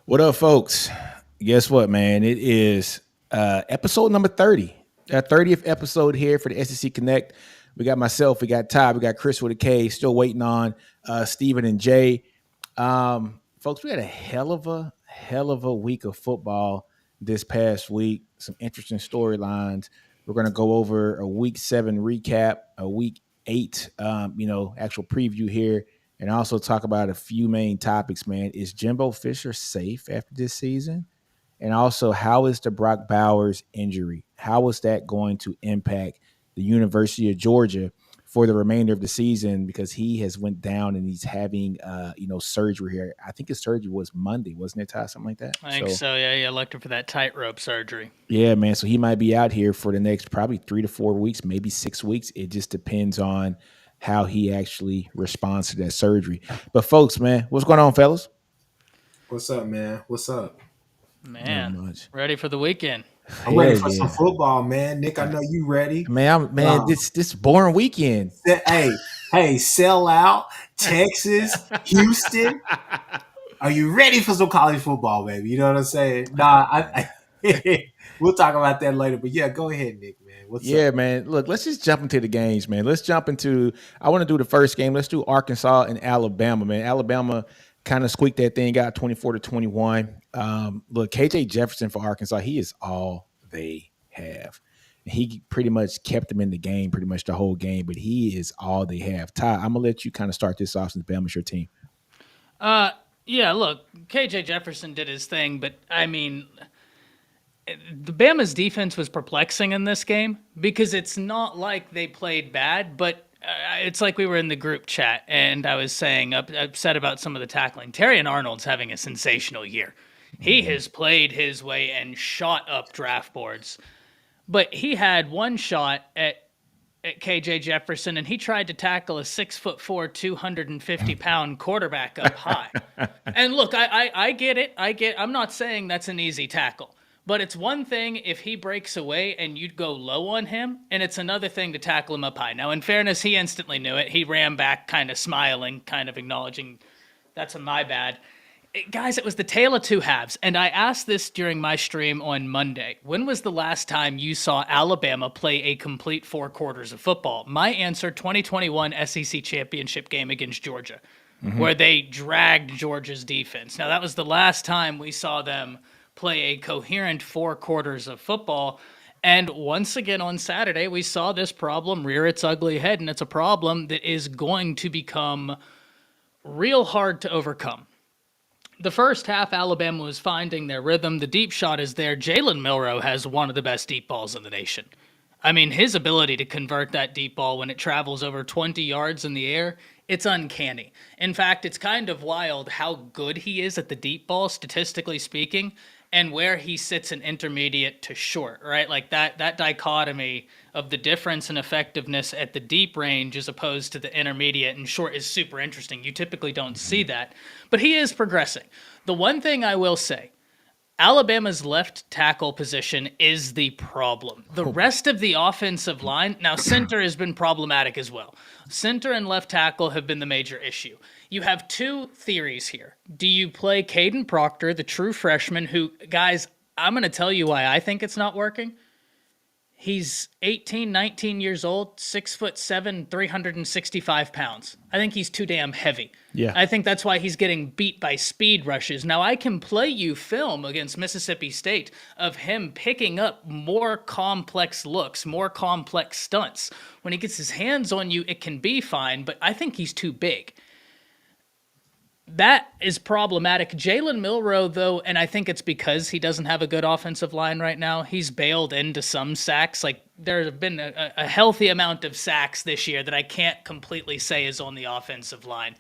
What up, folks? Guess what, man? It is episode number 30. Our 30th episode here for the SEC Connect. We got myself, we got Todd, we got Chris with a K, still waiting on Steven and Jay. Folks, we had a hell of a week of football this past week. Some interesting storylines. We're going to go over a week 7 recap, a week 8, actual preview here, and also talk about a few main topics, man. Is Jimbo Fisher safe after this season? And also, how is the Brock Bowers injury? How is that going to impact the University of Georgia for the remainder of the season? Because he has went down and he's having, surgery here. I think his surgery was Monday, wasn't it, Ty? Something like that. I think so. Yeah, he elected for that tightrope surgery. Yeah, man. So he might be out here for the next probably 3 to 4 weeks, maybe 6 weeks. It just depends on how he actually responds to that surgery. But folks, man, what's going on, fellas? What's up, man? What's up? Man, ready for the weekend. I'm ready for some football, man. Nick, I know you ready. Man, this boring weekend. Hey, sell out, Texas, Houston. Are you ready for some college football, baby? You know what I'm saying? We'll talk about that later. But yeah, go ahead, Nick, man. What's up? Man. Look, let's just jump into the games, man. I want to do the first game. Let's do Arkansas and Alabama, man. Alabama kind of squeaked that thing out 24-21. Look, KJ Jefferson for Arkansas, he is all they have. He pretty much kept them in the game pretty much the whole game, but he is all they have. Ty, I'm going to let you kind of start this off since Bama's your team. Yeah, look, KJ Jefferson did his thing, but I mean, the Bama's defense was perplexing in this game because it's not like they played bad, but it's like we were in the group chat and I was saying upset about some of the tackling. Terrion Arnold's having a sensational year. He has played his way and shot up draft boards, but he had one shot at KJ Jefferson, and he tried to tackle a 6'4", 250-pound quarterback up high. And look, I get it. I'm not saying that's an easy tackle, but it's one thing if he breaks away and you'd go low on him, and it's another thing to tackle him up high. Now, in fairness, he instantly knew it. He ran back, kind of smiling, kind of acknowledging that's my bad. Guys, it was the tale of two halves, and I asked this during my stream on Monday. When was the last time you saw Alabama play a complete 4 quarters of football? My answer, 2021 SEC championship game against Georgia, where they dragged Georgia's defense. Now, that was the last time we saw them play a coherent 4 quarters of football, and once again on Saturday, we saw this problem rear its ugly head, and it's a problem that is going to become real hard to overcome. The first half, Alabama was finding their rhythm. The deep shot is there. Jalen Milroe has one of the best deep balls in the nation. I mean, his ability to convert that deep ball when it travels over 20 yards in the air, it's uncanny. In fact, it's kind of wild how good he is at the deep ball, statistically speaking, and where he sits in intermediate to short, right? Like that dichotomy of the difference in effectiveness at the deep range as opposed to the intermediate and short is super interesting. You typically don't see that, but he is progressing. The one thing I will say, Alabama's left tackle position is the problem. The rest of the offensive line, now center has been problematic as well. Center and left tackle have been the major issue. You have 2 theories here. Do you play Caden Proctor, the true freshman, who, guys, I'm going to tell you why I think it's not working. He's 18, 19 years old, 6'7", 365 pounds. I think he's too damn heavy. Yeah. I think that's why he's getting beat by speed rushes. Now, I can play you film against Mississippi State of him picking up more complex looks, more complex stunts. When he gets his hands on you, it can be fine, but I think he's too big. That is problematic. Jalen Milroe, though, and I think it's because he doesn't have a good offensive line right now, he's bailed into some sacks. Like, there have been a healthy amount of sacks this year that I can't completely say is on the offensive line.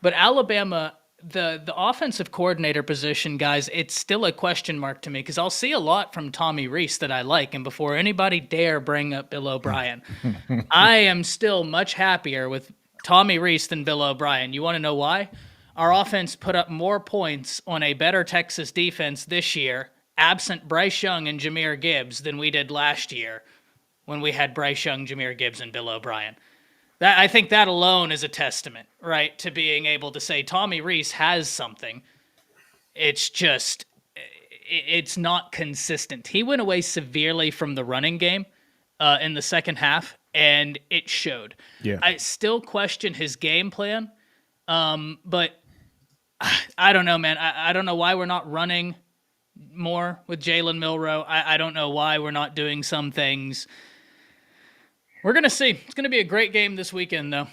But Alabama, the offensive coordinator position, guys, it's still a question mark to me because I'll see a lot from Tommy Rees that I like. And before anybody dare bring up Bill O'Brien, I am still much happier with Tommy Rees than Bill O'Brien. You want to know why? Our offense put up more points on a better Texas defense this year, absent Bryce Young and Jahmyr Gibbs, than we did last year when we had Bryce Young, Jahmyr Gibbs, and Bill O'Brien. I think that alone is a testament, right, to being able to say Tommy Rees has something. it's just it's not consistent. He went away severely from the running game in the second half, and it showed. Yeah. I still question his game plan, but I don't know, man. I don't know why we're not running more with Jalen Milroe. I don't know why we're not doing some things. We're going to see. It's going to be a great game this weekend, though.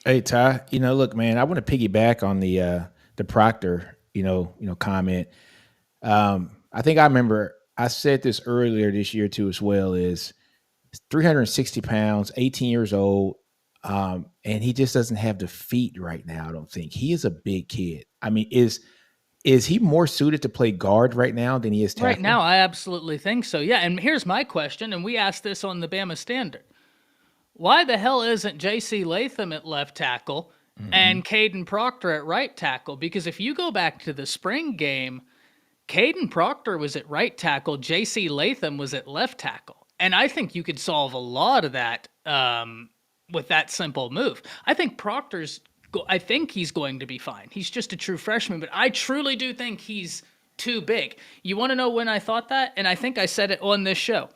Hey Ty, look, man, I want to piggyback on the Proctor, comment. I think I remember I said this earlier this year too as well. Is 360 pounds, 18 years old, and he just doesn't have the feet right now. I don't think he is a big kid. I mean, is he more suited to play guard right now than he is tackle? Right now, I absolutely think so. Yeah, and here's my question, and we asked this on the Bama Standard. Why the hell isn't J.C. Latham at left tackle and Caden Proctor at right tackle? Because if you go back to the spring game, Caden Proctor was at right tackle, J.C. Latham was at left tackle. And I think you could solve a lot of that with that simple move. I think I think he's going to be fine. He's just a true freshman, but I truly do think he's too big. You want to know when I thought that? And I think I said it on this show.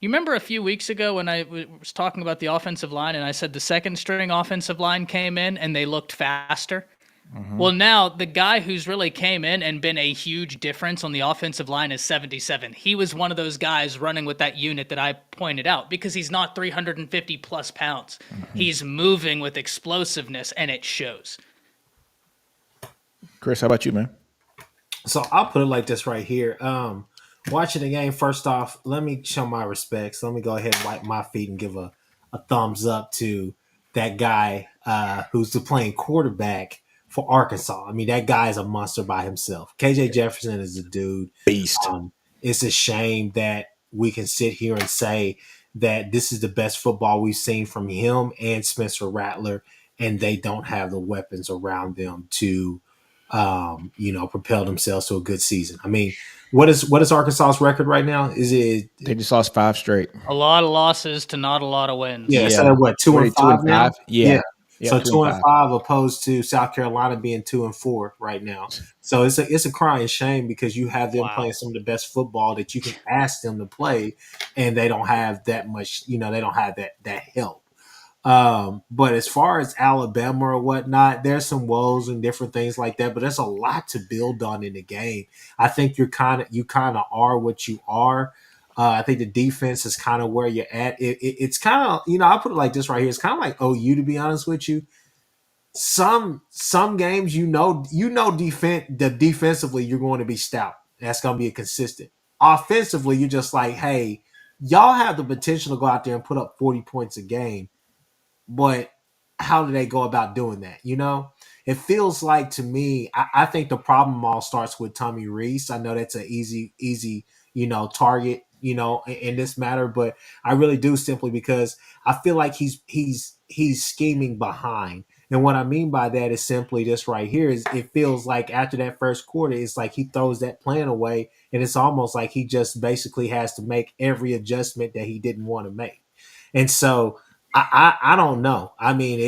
You remember a few weeks ago when I was talking about the offensive line and I said the second string offensive line came in and they looked faster? Well, now the guy who's really came in and been a huge difference on the offensive line is 77. He was one of those guys running with that unit that I pointed out because he's not 350 plus pounds. He's moving with explosiveness and it shows. Chris, how about you, man? So I'll put it like this right here. Watching the game, first off, let me show my respects. Let me go ahead and wipe my feet and give a thumbs up to that guy who's the playing quarterback for Arkansas. I mean, that guy is a monster by himself. KJ Jefferson is a dude. Beast. It's a shame that we can sit here and say that this is the best football we've seen from him and Spencer Rattler, and they don't have the weapons around them to propel themselves to a good season. I mean, what is Arkansas's record right now? Is it They just lost 5 straight. A lot of losses to not a lot of wins. Yeah, so what, 2-5 now? Yeah. So 2-5 opposed to South Carolina being 2-4 right now. So it's a crying shame because you have them playing some of the best football that you can ask them to play, and they don't have that much. They don't have that help. But as far as Alabama or whatnot, there's some woes and different things like that, but there's a lot to build on in the game. I think you kind of are what you are. I think the defense is kind of where you're at. It's kind of, I'll put it like this right here. It's kind of like OU, to be honest with you. Some games, defensively you're going to be stout. That's going to be a consistent. Offensively, you're just like, hey, y'all have the potential to go out there and put up 40 points a game. But how do they go about doing that? It feels like to me, I think the problem all starts with Tommy Rees. I know that's an easy, target, in this matter, but I really do simply because I feel like he's scheming behind. And what I mean by that is simply this right here is it feels like after that first quarter, it's like he throws that plan away and it's almost like he just basically has to make every adjustment that he didn't want to make. And so I don't know. I mean,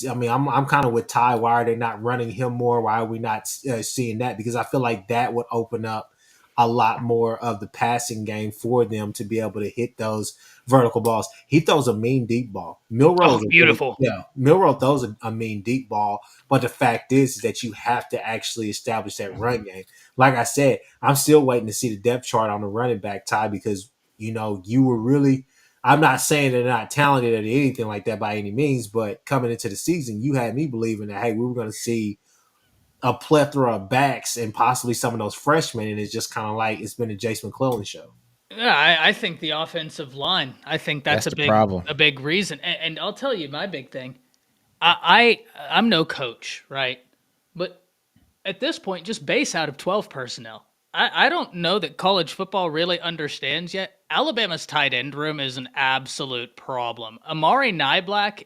I'm kind of with Ty. Why are they not running him more? Why are we not seeing that? Because I feel like that would open up a lot more of the passing game for them to be able to hit those vertical balls. He throws a mean deep ball. Milroe, beautiful. Milroe throws a mean deep ball. But the fact is that you have to actually establish that run game. Like I said, I'm still waiting to see the depth chart on the running back, Ty, because you were really. I'm not saying they're not talented or anything like that by any means, but coming into the season, you had me believing that, hey, we were going to see a plethora of backs and possibly some of those freshmen, and it's just kind of like it's been a Jace McClellan show. Yeah, I think the offensive line. I think that's a big problem. A big reason. And I'll tell you my big thing. I'm no coach, right? But at this point, just base out of 12 personnel. I don't know that college football really understands yet. Alabama's tight end room is an absolute problem. Amari Niblack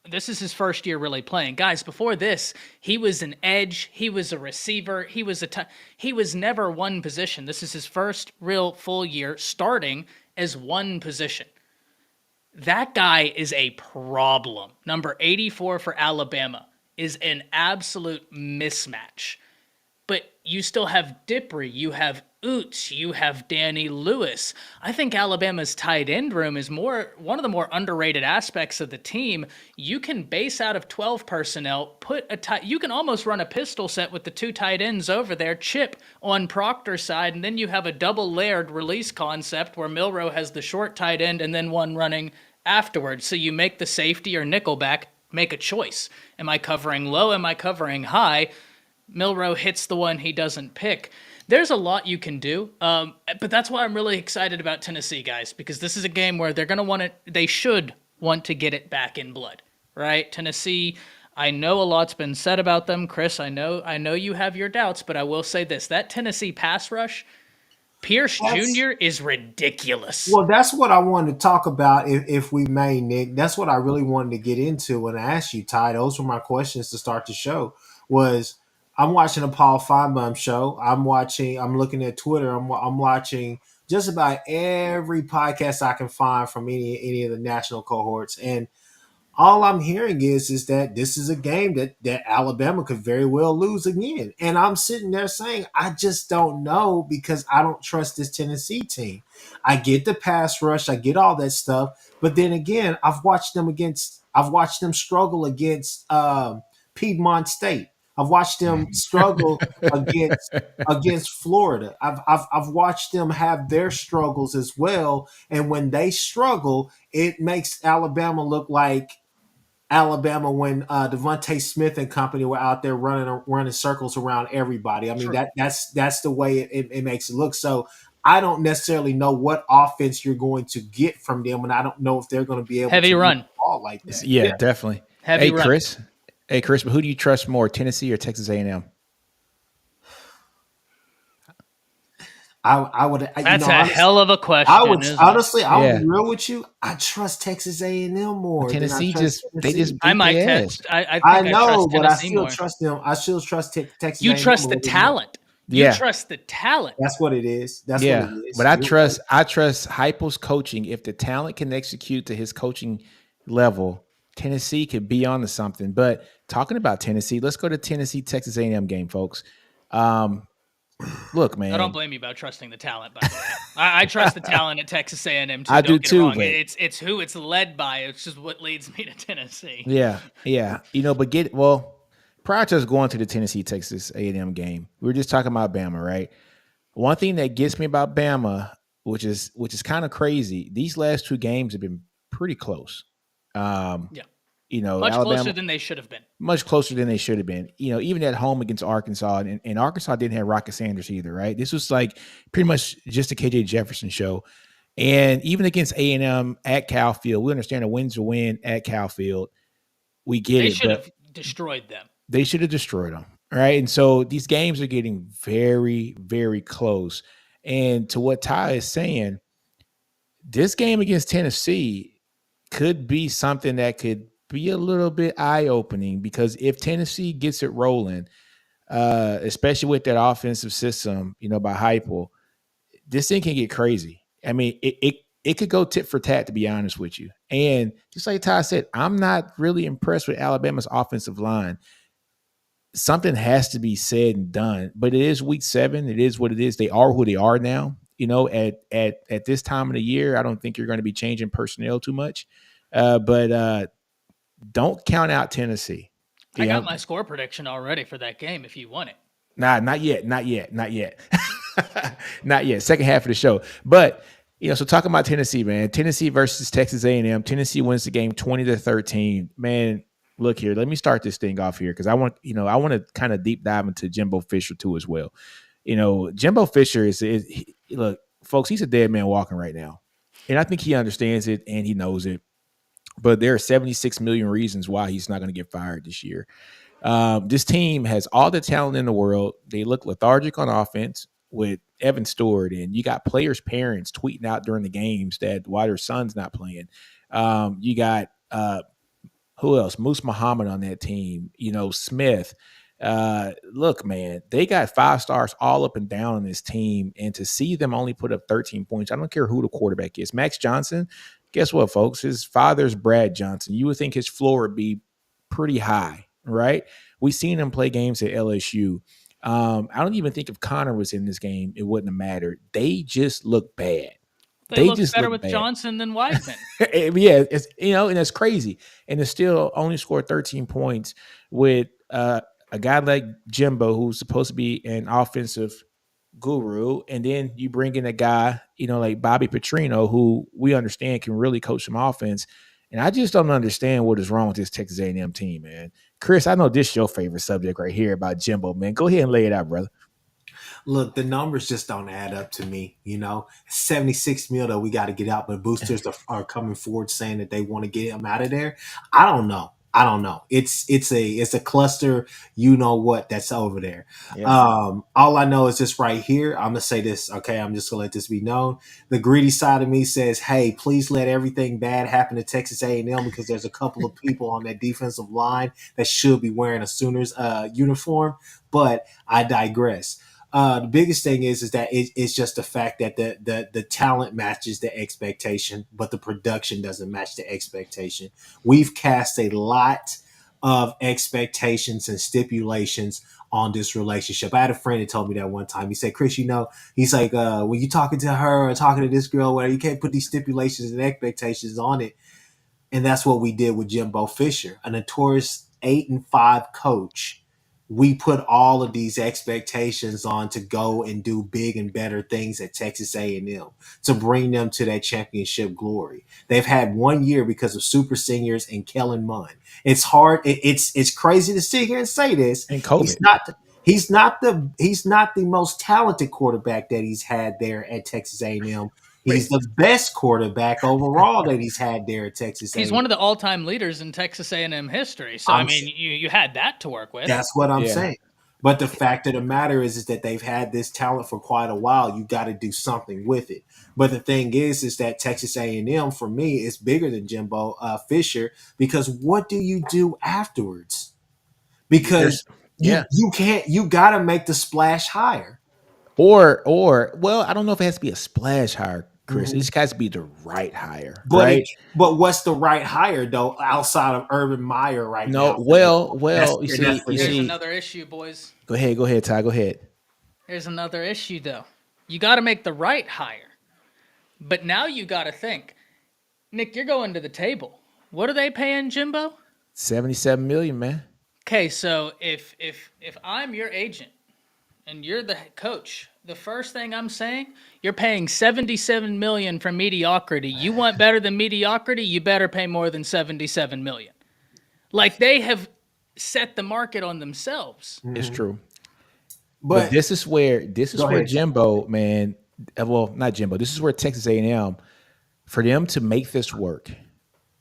this is his first year really playing. Guys, before this, he was an edge, he was a receiver, he was never one position. This is his first real full year starting as one position. That guy is a problem. Number 84 for Alabama is an absolute mismatch. but you still have Dippre, you have Oots, you have Danny Lewis. I think Alabama's tight end room is one of the more underrated aspects of the team. You can base out of 12 personnel, you can almost run a pistol set with the 2 tight ends over there, Chip on Proctor's side, and then you have a double layered release concept where Milroe has the short tight end and then one running afterwards. So you make the safety or nickelback make a choice. Am I covering low? Am I covering high? Milroe hits the one he doesn't pick. There's a lot you can do, but that's why I'm really excited about Tennessee, guys, because this is a game where they should want to get it back in blood, right? Tennessee, I know a lot's been said about them. Chris, I know you have your doubts, but I will say this, that Tennessee pass rush, Pierce Jr. is ridiculous. Well, that's what I wanted to talk about, if we may, Nick. That's what I really wanted to get into when I asked you, Ty. Those were my questions to start the show. I'm watching a Paul Feinbaum show. I'm looking at Twitter. I'm watching just about every podcast I can find from any of the national cohorts. And all I'm hearing is that this is a game that Alabama could very well lose again. And I'm sitting there saying, I just don't know, because I don't trust this Tennessee team. I get the pass rush, I get all that stuff, but then again, I've watched them struggle against Piedmont State. I've watched them struggle against Florida. I've watched them have their struggles as well. And when they struggle, it makes Alabama look like Alabama when Devontae Smith and company were out there running circles around everybody. I mean, Sure. that's the way it makes it look. So I don't necessarily know what offense you're going to get from them, and I don't know if they're going to be able to run ball like that. Yeah, definitely. Heavy run. Chris. Hey, Chris, but who do you trust more, Tennessee or Texas A&M? I would. That's a hell of a question. I would honestly. I'll be Yeah. real with you. I trust Texas A&M more. Tennessee than I trust Tennessee. I might beat their test. I I think know, trust but I Tennessee still more. trust them. I still trust Texas. You A&M trust a the little bit more. talent. Yeah. You trust the talent. That's what it is. That's Yeah, what it is. but I trust Heupel's coaching. If the talent can execute to his coaching level, Tennessee could be on to something. But talking about Tennessee, let's go to Tennessee Texas A&M game, folks. Look, man, I don't blame you about trusting the talent. By the way, I trust the talent at Texas A&M too. I Don't do get it too, wrong. but- It's who it's led by. It's just what leads me to Tennessee. Yeah. But prior to us going to the Tennessee Texas A&M game, we were just talking about Bama, right? One thing that gets me about Bama, which is kind of crazy, these last 2 games have been pretty close. Yeah. Much Alabama, closer than they should have been. much closer than they should have been. Even at home against Arkansas, and Arkansas didn't have Rocket Sanders either, right? This was like pretty much just a KJ Jefferson show. And even against A&M at Cal Field, we understand a win's a win at Cal Field. We get They it. should but have destroyed them. they should have destroyed them, right? And so these games are getting very, very close. And to what Ty is saying, this game against Tennessee could be something that could be a little bit eye-opening, because if Tennessee gets it rolling, especially with that offensive system, by Heupel, this thing can get crazy. I mean, it could go tit for tat, to be honest with you. And just like Ty said, I'm not really impressed with Alabama's offensive line. Something has to be said and done, but it is week 7. It is what it is. They are who they are now. At this time of the year, I don't think you're going to be changing personnel too much. But don't count out Tennessee. I got my score prediction already for that game if you want it. Nah, not yet. Not yet. Second half of the show. But, so talking about Tennessee, man, Tennessee versus Texas A&M. Tennessee wins the game 20-13. Man, look here. Let me start this thing off here, because I want to kind of deep dive into Jimbo Fisher too as well. Jimbo Fisher look, folks, he's a dead man walking right now. And I think he understands it and he knows it. But there are 76 million reasons why he's not going to get fired this year. This team has all the talent in the world. They look lethargic on offense with Evan Stewart, and you got players' parents tweeting out during the games that why their son's not playing. You got who else? Moose Muhammad on that team. Smith. Look, man, they got 5 stars all up and down on this team, and to see them only put up 13 points, I don't care who the quarterback is. Max Johnson, guess what, folks? His father's Brad Johnson. You would think his floor would be pretty high, right? We've seen him play games at LSU. I don't even think if Connor was in this game, it wouldn't have mattered. They just look bad. They They look just better look with bad. Johnson than Weidman. Yeah, it's and it's crazy. And it still only scored 13 points with a guy like Jimbo, who's supposed to be an offensive guru, and then you bring in a guy, like Bobby Petrino, who we understand can really coach some offense. And I just don't understand what is wrong with this Texas A&M team, man. Chris, I know this is your favorite subject right here about Jimbo, man. Go ahead and lay it out, brother. Look, the numbers just don't add up to me. 76 mil that we got to get out, but boosters are coming forward saying that they want to get him out of there. I don't know. It's a cluster. You know what? That's over there. Yeah. All I know is this right here. I'm gonna say this. Okay, I'm just gonna let this be known. The greedy side of me says, "Hey, please let everything bad happen to Texas A&M because there's a couple of people on that defensive line that should be wearing a Sooners uniform." But I digress. The biggest thing is that it's just the fact that the talent matches the expectation, but the production doesn't match the expectation. We've cast a lot of expectations and stipulations on this relationship. I had a friend that told me that one time. He said, Chris, he's like, when you're talking to her or talking to this girl, where you can't put these stipulations and expectations on it. And that's what we did with Jimbo Fisher, a notorious 8-5 coach. We put all of these expectations on to go and do big and better things at Texas A&M to bring them to that championship glory. They've had 1 year because of super seniors and Kellen Mond. It's hard. It's crazy to sit here and say this. And COVID. He's not the most talented quarterback that he's had there at Texas A&M. He's the best quarterback overall that he's had there at Texas A&M. He's one of the all-time leaders in Texas A&M history. So, you had that to work with. That's what I'm saying. But the fact of the matter is that they've had this talent for quite a while. You got to do something with it. But the thing is that Texas A&M, for me, is bigger than Jimbo Fisher because what do you do afterwards? Because you got to make the splash higher. Or, well, I don't know if it has to be a splash hire, Chris. Mm-hmm. It just has to be the right hire, right? But what's the right hire though, outside of Urban Meyer now? Well, you see, there's another issue, boys. Go ahead, Ty. Go ahead. There's another issue though. You got to make the right hire, but now you got to think, Nick. You're going to the table. What are they paying Jimbo? $77 million, man. Okay, so if I'm your agent and you're the coach, the first thing I'm saying, you're paying $77 million for mediocrity. You want better than mediocrity, you better pay more than $77 million. Like, they have set the market on themselves. It's true. But this is where Jimbo, man, well, not Jimbo, this is where Texas A&M, for them to make this work,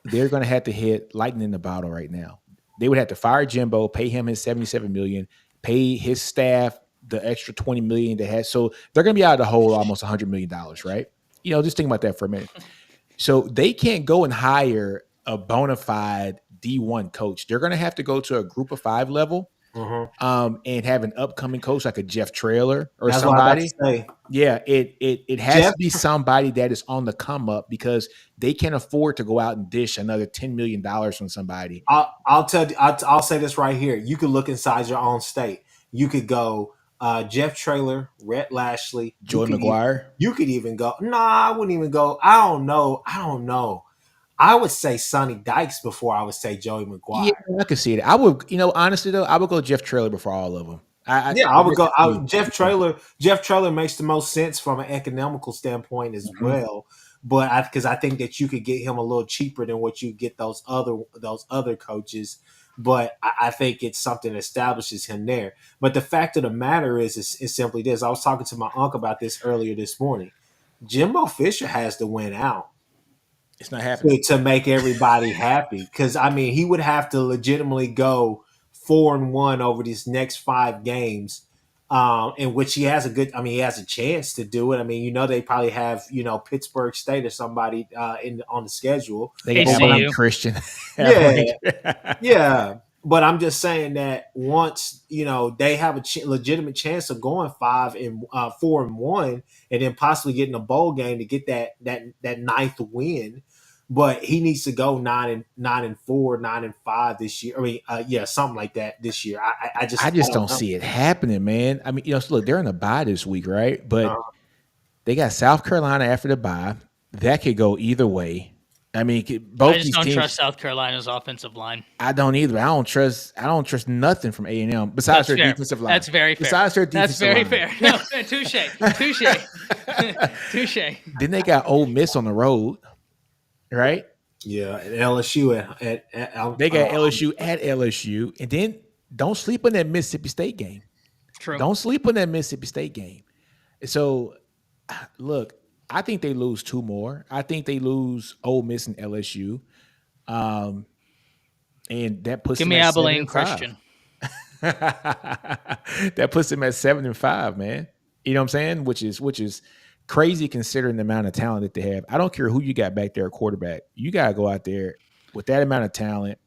they're going to have to hit lightning in the bottle right now. They would have to fire Jimbo, pay him his $77 million, pay his staff the extra $20 million they had. So they're going to be out of the hole almost $100 million, right? Just think about that for a minute. So they can't go and hire a bona fide D1 coach. They're going to have to go to a group of 5 level and have an upcoming coach like a Jeff Traylor or somebody. Yeah, it has to be somebody that is on the come up because they can't afford to go out and dish another $10 million from somebody. I'll tell you, I'll say this right here. You could look inside your own state. You could go Jeff Traylor, Rhett Lashley, Jordan McGuire. You could even go. I wouldn't even go. I don't know. I would say Sonny Dykes before I would say Joey McGuire. Yeah, I could see it. I would, honestly though, I would go Jeff Traylor before all of them. I would go. Jeff Traylor. Jeff Traylor makes the most sense from an economical standpoint as well. But because I think that you could get him a little cheaper than what you get those other coaches. But I think it's something that establishes him there. But the fact of the matter is simply this. I was talking to my uncle about this earlier this morning. Jimbo Fisher has to win out. It's not happening. To make everybody happy. Because, he would have to legitimately go 4-1 over these next 5 games, in which he has he has a chance to do it. They probably have, Pittsburgh State or somebody on the schedule. They got Christian. Yeah. But I'm just saying that once, they have a legitimate chance of going 4-1 and then possibly getting a bowl game to get that 9th win. but he needs to go 9-4, 9-5 this year. I mean, yeah, something like that this year. I I just just don't don't know. see it happening, man. I mean, so look, they're in a bye this week, right? But Uh, they got South Carolina after the bye. That could go either way. I mean, I both just these don't teams. trust South Carolina's offensive line. I don't either. I don't trust nothing from A&M besides That's their fair. defensive line. That's very fair. Besides their That's defensive very line. fair. No, touche. Touche. Then they got Ole Miss on the road, right? yeah, at LSU at They got LSU at LSU, and then don't sleep on that Mississippi State game. True. Don't sleep on that Mississippi State game. So, look, I think they lose two more. I think they lose Ole Miss and LSU, and that puts Give them me at Abilene 7-5. Christian. That puts them at 7-5, man. You know what I'm saying? Which is crazy considering the amount of talent that they have. I don't care who you got back there at quarterback. You gotta go out there with that amount of talent.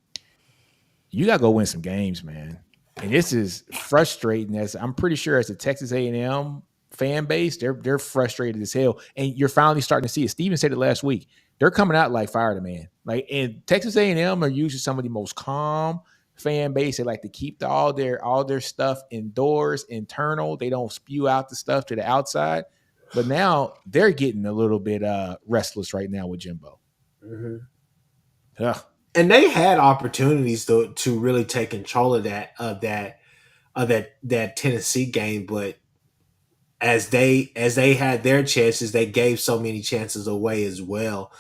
You gotta go win some games, man. And this is frustrating. As I'm pretty sure, as a Texas A&M fan base, they're frustrated as hell. And you're finally starting to see it. Steven said it last week. They're coming out like fire to man. Like, and Texas A&M are usually some of the most calm fan base. They like to keep all their stuff indoors, internal. They don't spew out the stuff to the outside. But now they're getting a little bit restless right now with Jimbo. Mhm. Ugh. And they had opportunities to really take control of that Tennessee game, but as they had their chances, they gave so many chances away as well.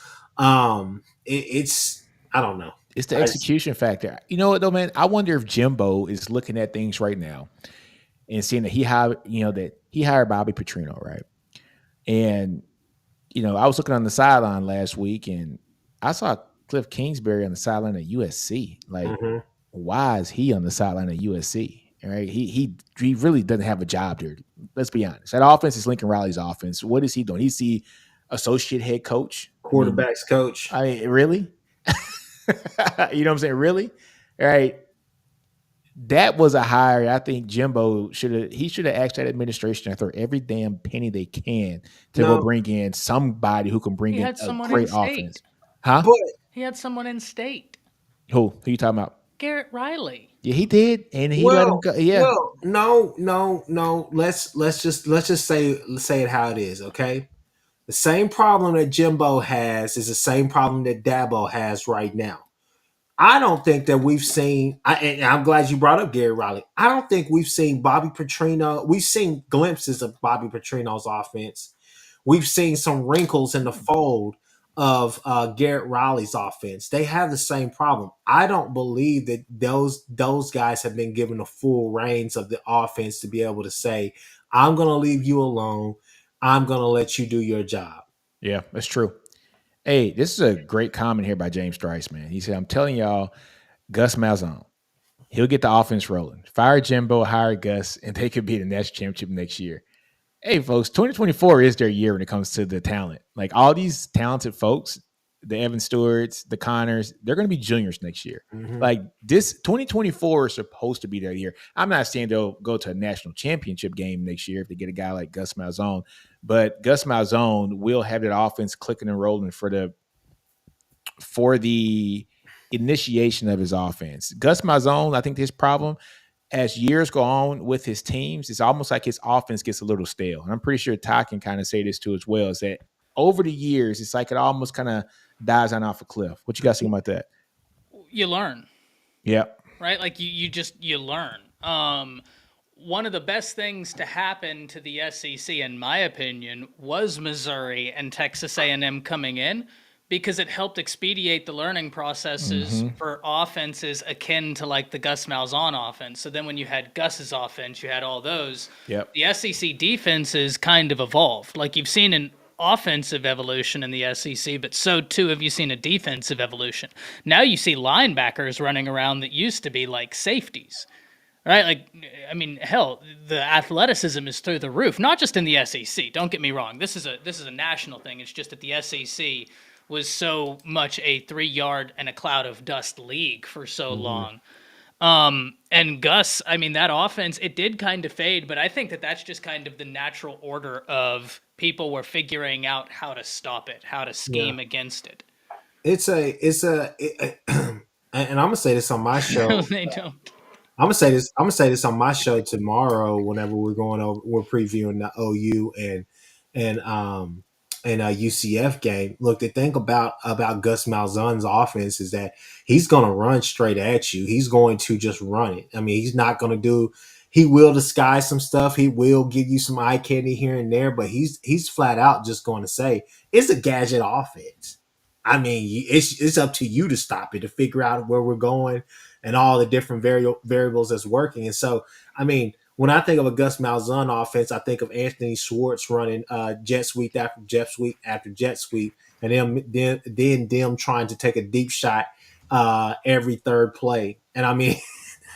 It's I don't know. It's the I, execution factor. You know what though, man? I wonder if Jimbo is looking at things right now and seeing that he hired Bobby Petrino, right? And I was looking on the sideline last week, and I saw Cliff Kingsbury on the sideline at USC. Like, Mhm. why is he on the sideline at USC? Right? He really doesn't have a job there. Let's be honest. That offense is Lincoln Riley's offense. What is he doing? He's the associate head coach, Quarterbacks coach. I mean, really? You know what I'm saying? Really? All right. That was a hire. I think Jimbo should have asked that administration to throw every damn penny they can to go No, bring in somebody who can bring He in had a someone great in state. offense. Huh? but He had someone in state. Who you talking about? Garrett Riley. Yeah, he did, and he let him go. Yeah. no. Let's just say it how it is. Okay, the same problem that Jimbo has is the same problem that Dabo has right now. I don't think that we've seen. And I'm glad you brought up Gary Riley. I don't think we've seen Bobby Petrino. We've seen glimpses of Bobby Petrino's offense. We've seen some wrinkles in the fold of Garrett Riley's offense. They have the same problem. I don't believe that those guys have been given the full reins of the offense to be able to say, "I'm going to leave you alone. I'm going to let you do your job." Yeah, that's true. Hey, this is a great comment here by James Trice, man. He said, "I'm telling y'all, Gus Malzahn, he'll get the offense rolling. Fire Jimbo, hire Gus, and they could be the national championship next year." Hey, folks, 2024 is their year when it comes to the talent. Like, all these talented folks, the Evan Stewarts, the Connors, they're going to be juniors next year. Mhm. Like, this 2024 is supposed to be their year. I'm not saying they'll go to a national championship game next year if they get a guy like Gus Malzahn, but Gus Malzahn will have that offense clicking and rolling for the initiation of his offense. Gus Malzahn, I think his problem, as years go on with his teams, it's almost like his offense gets a little stale. And I'm pretty sure Ty can kind of say this too as well, is that over the years, it's like it almost kind of dies on off a cliff. What you guys think about that? You learn, Yeah. right? Like you learn. One of the best things to happen to the SEC, in my opinion, was Missouri and Texas A&M coming in, because it helped expedite the learning processes for offenses akin to like the Gus Malzahn offense. So then when you had Gus's offense, you had all those. Yep. The SEC defenses kind of evolved. Like, you've seen an offensive evolution in the SEC, but so too have you seen a defensive evolution. Now you see linebackers running around that used to be like safeties. Right? Like, I mean, hell, the athleticism is through the roof, not just in the SEC. Don't get me wrong. This is a national thing. It's just that the SEC was so much a 3-yard and a cloud of dust league for so long. And Gus, I mean, that offense, it did kind of fade, but I think that that's just kind of the natural order of people were figuring out how to stop it, how to scheme against it. and I'm gonna say this on my show. They don't. I'm gonna say this on my show tomorrow. Whenever we're previewing the OU and UCF game. Look, the thing about Gus Malzahn's offense is that he's gonna run straight at you. He's going to just run it. I mean, he's not gonna do. He will disguise some stuff. He will give you some eye candy here and there, but he's flat out just going to say it's a gadget offense. I mean, it's up to you to stop it, to figure out where we're going and all the different variables that's working. And so, I mean, when I think of a Gus Malzahn offense, I think of Anthony Schwartz running jet sweep after jet sweep after jet sweep, and then them trying to take a deep shot every third play. And I mean,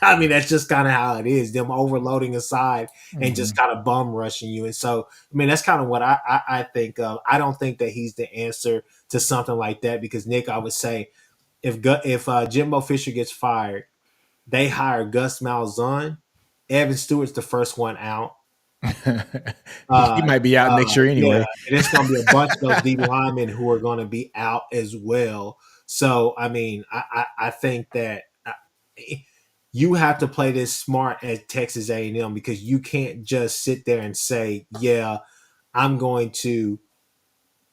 I mean that's just kind of how it is. Them overloading aside and just kind of bum rushing you. And so, I mean, that's kind of what I think of. I don't think that he's the answer to something like that because Nick, I would say if Jimbo Fisher gets fired, they hire Gus Malzahn. Evan Stewart's the first one out. He might be out next year anyway. Yeah, and it's going to be a bunch of those D linemen who are going to be out as well. So, I mean, I think that you have to play this smart at Texas A&M because you can't just sit there and say, yeah, I'm going to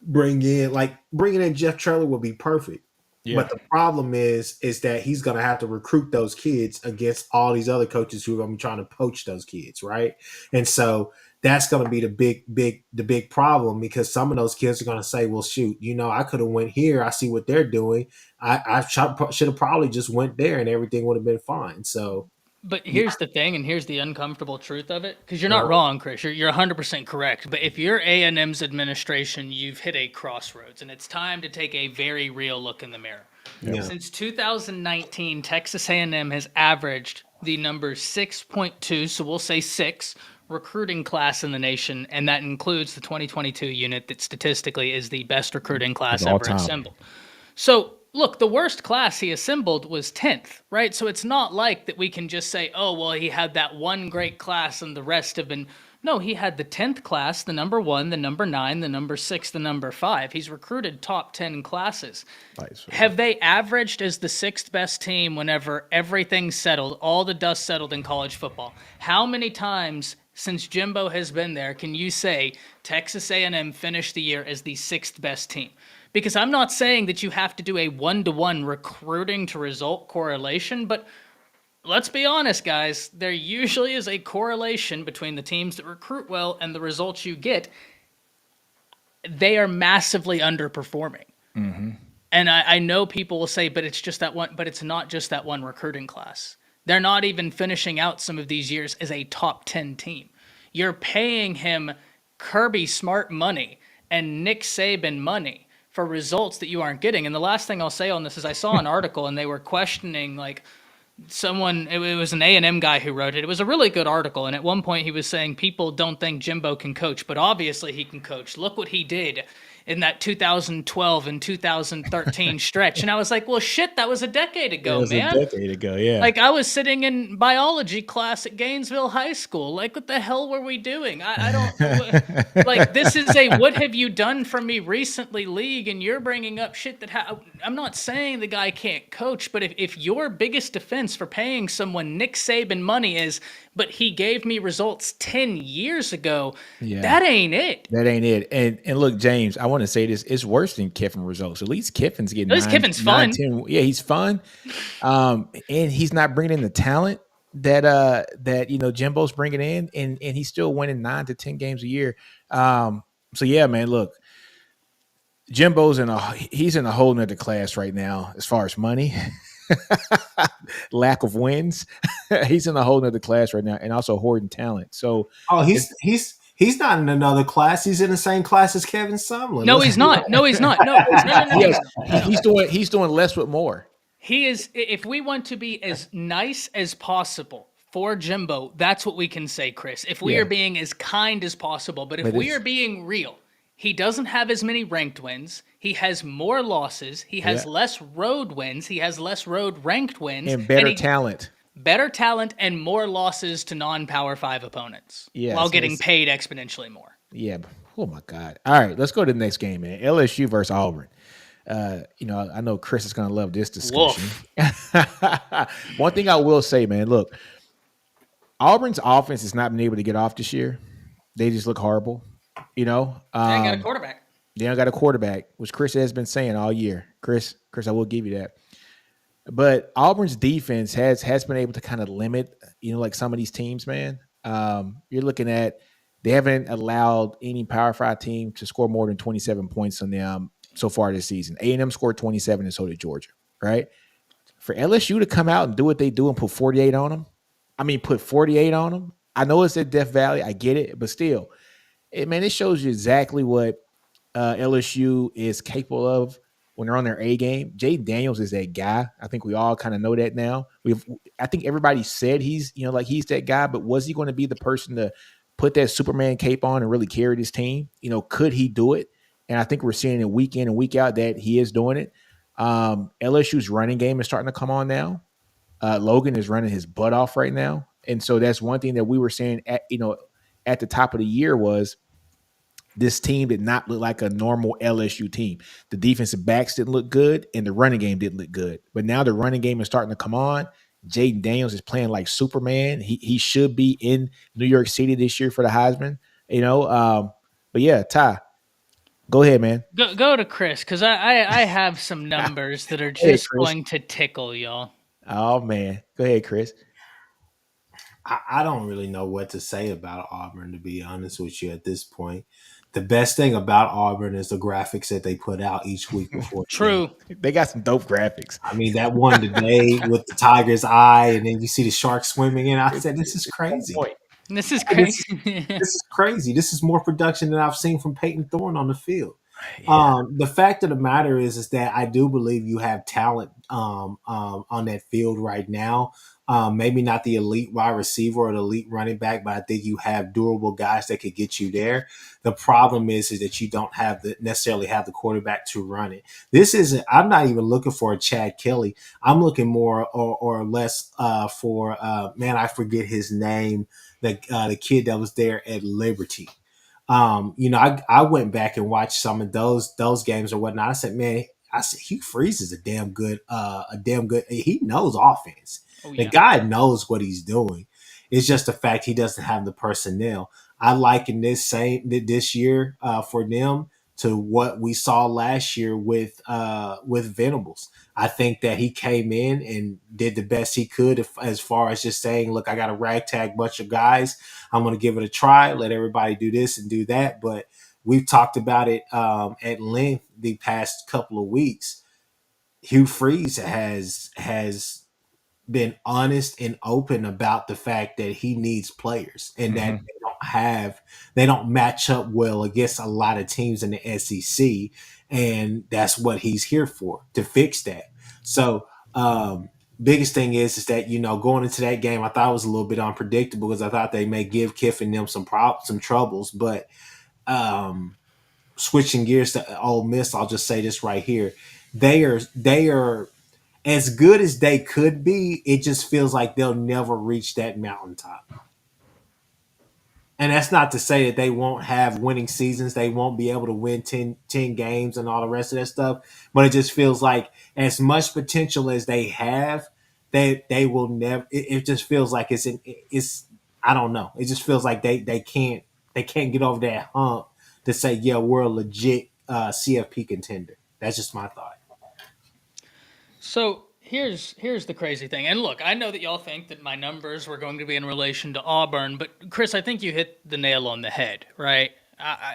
bringing in Jeff Traylor will be perfect. Yeah. But the problem is that he's going to have to recruit those kids against all these other coaches who are going to be trying to poach those kids, right? And so that's going to be the big problem because some of those kids are going to say, well, shoot, I could have went here. I see what they're doing. I should have probably just went there and everything would have been fine. So. But here's the thing, and here's the uncomfortable truth of it, because you're not wrong, Chris. You're 100% correct. But if you're A&M's administration, you've hit a crossroads, and it's time to take a very real look in the mirror. Yeah. Since 2019, Texas A&M has averaged the number 6.2, so we'll say 6, recruiting class in the nation, and that includes the 2022 unit that statistically is the best recruiting class ever assembled. So, look, the worst class he assembled was 10th, right? So it's not like that we can just say, oh, well, he had that one great class and the rest have been. No, he had the 10th class, the number 1, the number 9, the number 6, the number 5. He's recruited top 10 classes. Nice. Have they averaged as the 6th best team whenever everything's settled, all the dust settled in college football? How many times since Jimbo has been there can you say Texas A&M finished the year as the 6th best team? Because I'm not saying that you have to do a one-to-one recruiting to result correlation, but let's be honest, guys, there usually is a correlation between the teams that recruit well and the results you get. They are massively underperforming. Mm-hmm. And I know people will say, but it's just that one, but it's not just that one recruiting class. They're not even finishing out some of these years as a top 10 team. You're paying him Kirby Smart money and Nick Saban money for results that you aren't getting. And the last thing I'll say on this is I saw an article and they were questioning someone, it was an A&M guy who wrote it. It was a really good article. And at one point he was saying people don't think Jimbo can coach, but obviously he can coach. Look what he did in that 2012 and 2013 stretch. And I was like, well, shit, that was a decade ago, man. A decade ago, yeah. I was sitting in biology class at Gainesville High School. What the hell were we doing? I don't, this is a what have you done for me recently league, and you're bringing up shit that I'm not saying the guy can't coach, but if your biggest defense for paying someone Nick Saban money is, but he gave me results 10 years ago, that ain't it. That ain't it. And look, James, I want to say this, it's worse than Kiffin results. At least Kiffin's getting Kiffin's fun. 10, yeah, he's fun. And he's not bringing in the talent that Jimbo's bringing in, and he's still winning 9 to 10 games a year. So yeah, man, look, Jimbo's he's in a whole nother class right now as far as money. Lack of wins. He's in a whole nother class right now, and also hoarding talent. So he's not in another class. He's in the same class as Kevin Sumlin. No, he's not. No, he's not. No. He's doing less with more. He is. If we want to be as nice as possible for Jimbo, that's what we can say, Chris. If we are being as kind as possible, but if we are being real, he doesn't have as many ranked wins. He has more losses. He has less road wins. He has less road ranked wins. And better talent. Better talent and more losses to non-Power 5 opponents while getting paid exponentially more. Yeah. Oh, my God. All right, let's go to the next game, man. LSU versus Auburn. I know Chris is going to love this discussion. Woof. One thing I will say, man, look, Auburn's offense has not been able to get off this year. They just look horrible. They ain't got a quarterback. They don't got a quarterback, which Chris has been saying all year. Chris, I will give you that. But Auburn's defense has been able to kind of limit, like some of these teams, man. You're looking at they haven't allowed any Power 5 team to score more than 27 points on them so far this season. A&M scored 27, and so did Georgia, right? For LSU to come out and do what they do and put 48 on them, I know it's at Death Valley. I get it, but still, it shows you exactly what LSU is capable of when they're on their A game. Jaden Daniels is that guy. I think we all kind of know that now. I think everybody said he's that guy, but was he going to be the person to put that Superman cape on and really carry this team? Could he do it? And I think we're seeing it week in and week out that he is doing it. LSU's running game is starting to come on now. Logan is running his butt off right now. And so that's one thing that we were saying at the top of the year was this team did not look like a normal LSU team. The defensive backs didn't look good, and the running game didn't look good. But now the running game is starting to come on. Jaden Daniels is playing like Superman. He should be in New York City this year for the Heisman. But yeah, Ty, go ahead, man. Go to Chris, because I have some numbers that are just going to tickle y'all. Oh, man. Go ahead, Chris. I don't really know what to say about Auburn, to be honest with you, at this point. The best thing about Auburn is the graphics that they put out each week before. True. They got some dope graphics. I mean, that one today with the tiger's eye, and then you see the shark swimming in. I said, this is crazy. This is crazy. This is crazy. This is more production than I've seen from Peyton Thorne on the field. Yeah. The fact of the matter is that I do believe you have talent on that field right now. Maybe not the elite wide receiver or the elite running back, but I think you have durable guys that could get you there. The problem is that you don't necessarily have the quarterback to run it. I'm not even looking for a Chad Kelly. I'm looking more or less for I forget his name, the kid that was there at Liberty. I went back and watched some of those games or whatnot. I said, Hugh Freeze is a damn good. He knows offense. Oh, yeah. The guy knows what he's doing. It's just the fact he doesn't have the personnel. I liken this year for them to what we saw last year with Venables. I think that he came in and did the best he could as far as just saying, look, I got a ragtag bunch of guys. I'm going to give it a try, let everybody do this and do that. But we've talked about it at length the past couple of weeks. Hugh Freeze has been honest and open about the fact that he needs players and that they don't match up well against a lot of teams in the SEC. And that's what he's here for, to fix that. So, biggest thing is that, going into that game, I thought it was a little bit unpredictable because I thought they may give Kiffin them some troubles, but, switching gears to Ole Miss, I'll just say this right here. They are as good as they could be. It just feels like they'll never reach that mountaintop. And that's not to say that they won't have winning seasons. They won't be able to win 10 games and all the rest of that stuff. But it just feels like as much potential as they have, they will never. It just feels like it's I don't know. It just feels like they can't get over that hump to say, yeah, we're a legit CFP contender. That's just my thought. So here's the crazy thing. And look, I know that y'all think that my numbers were going to be in relation to Auburn, but Chris, I think you hit the nail on the head, right?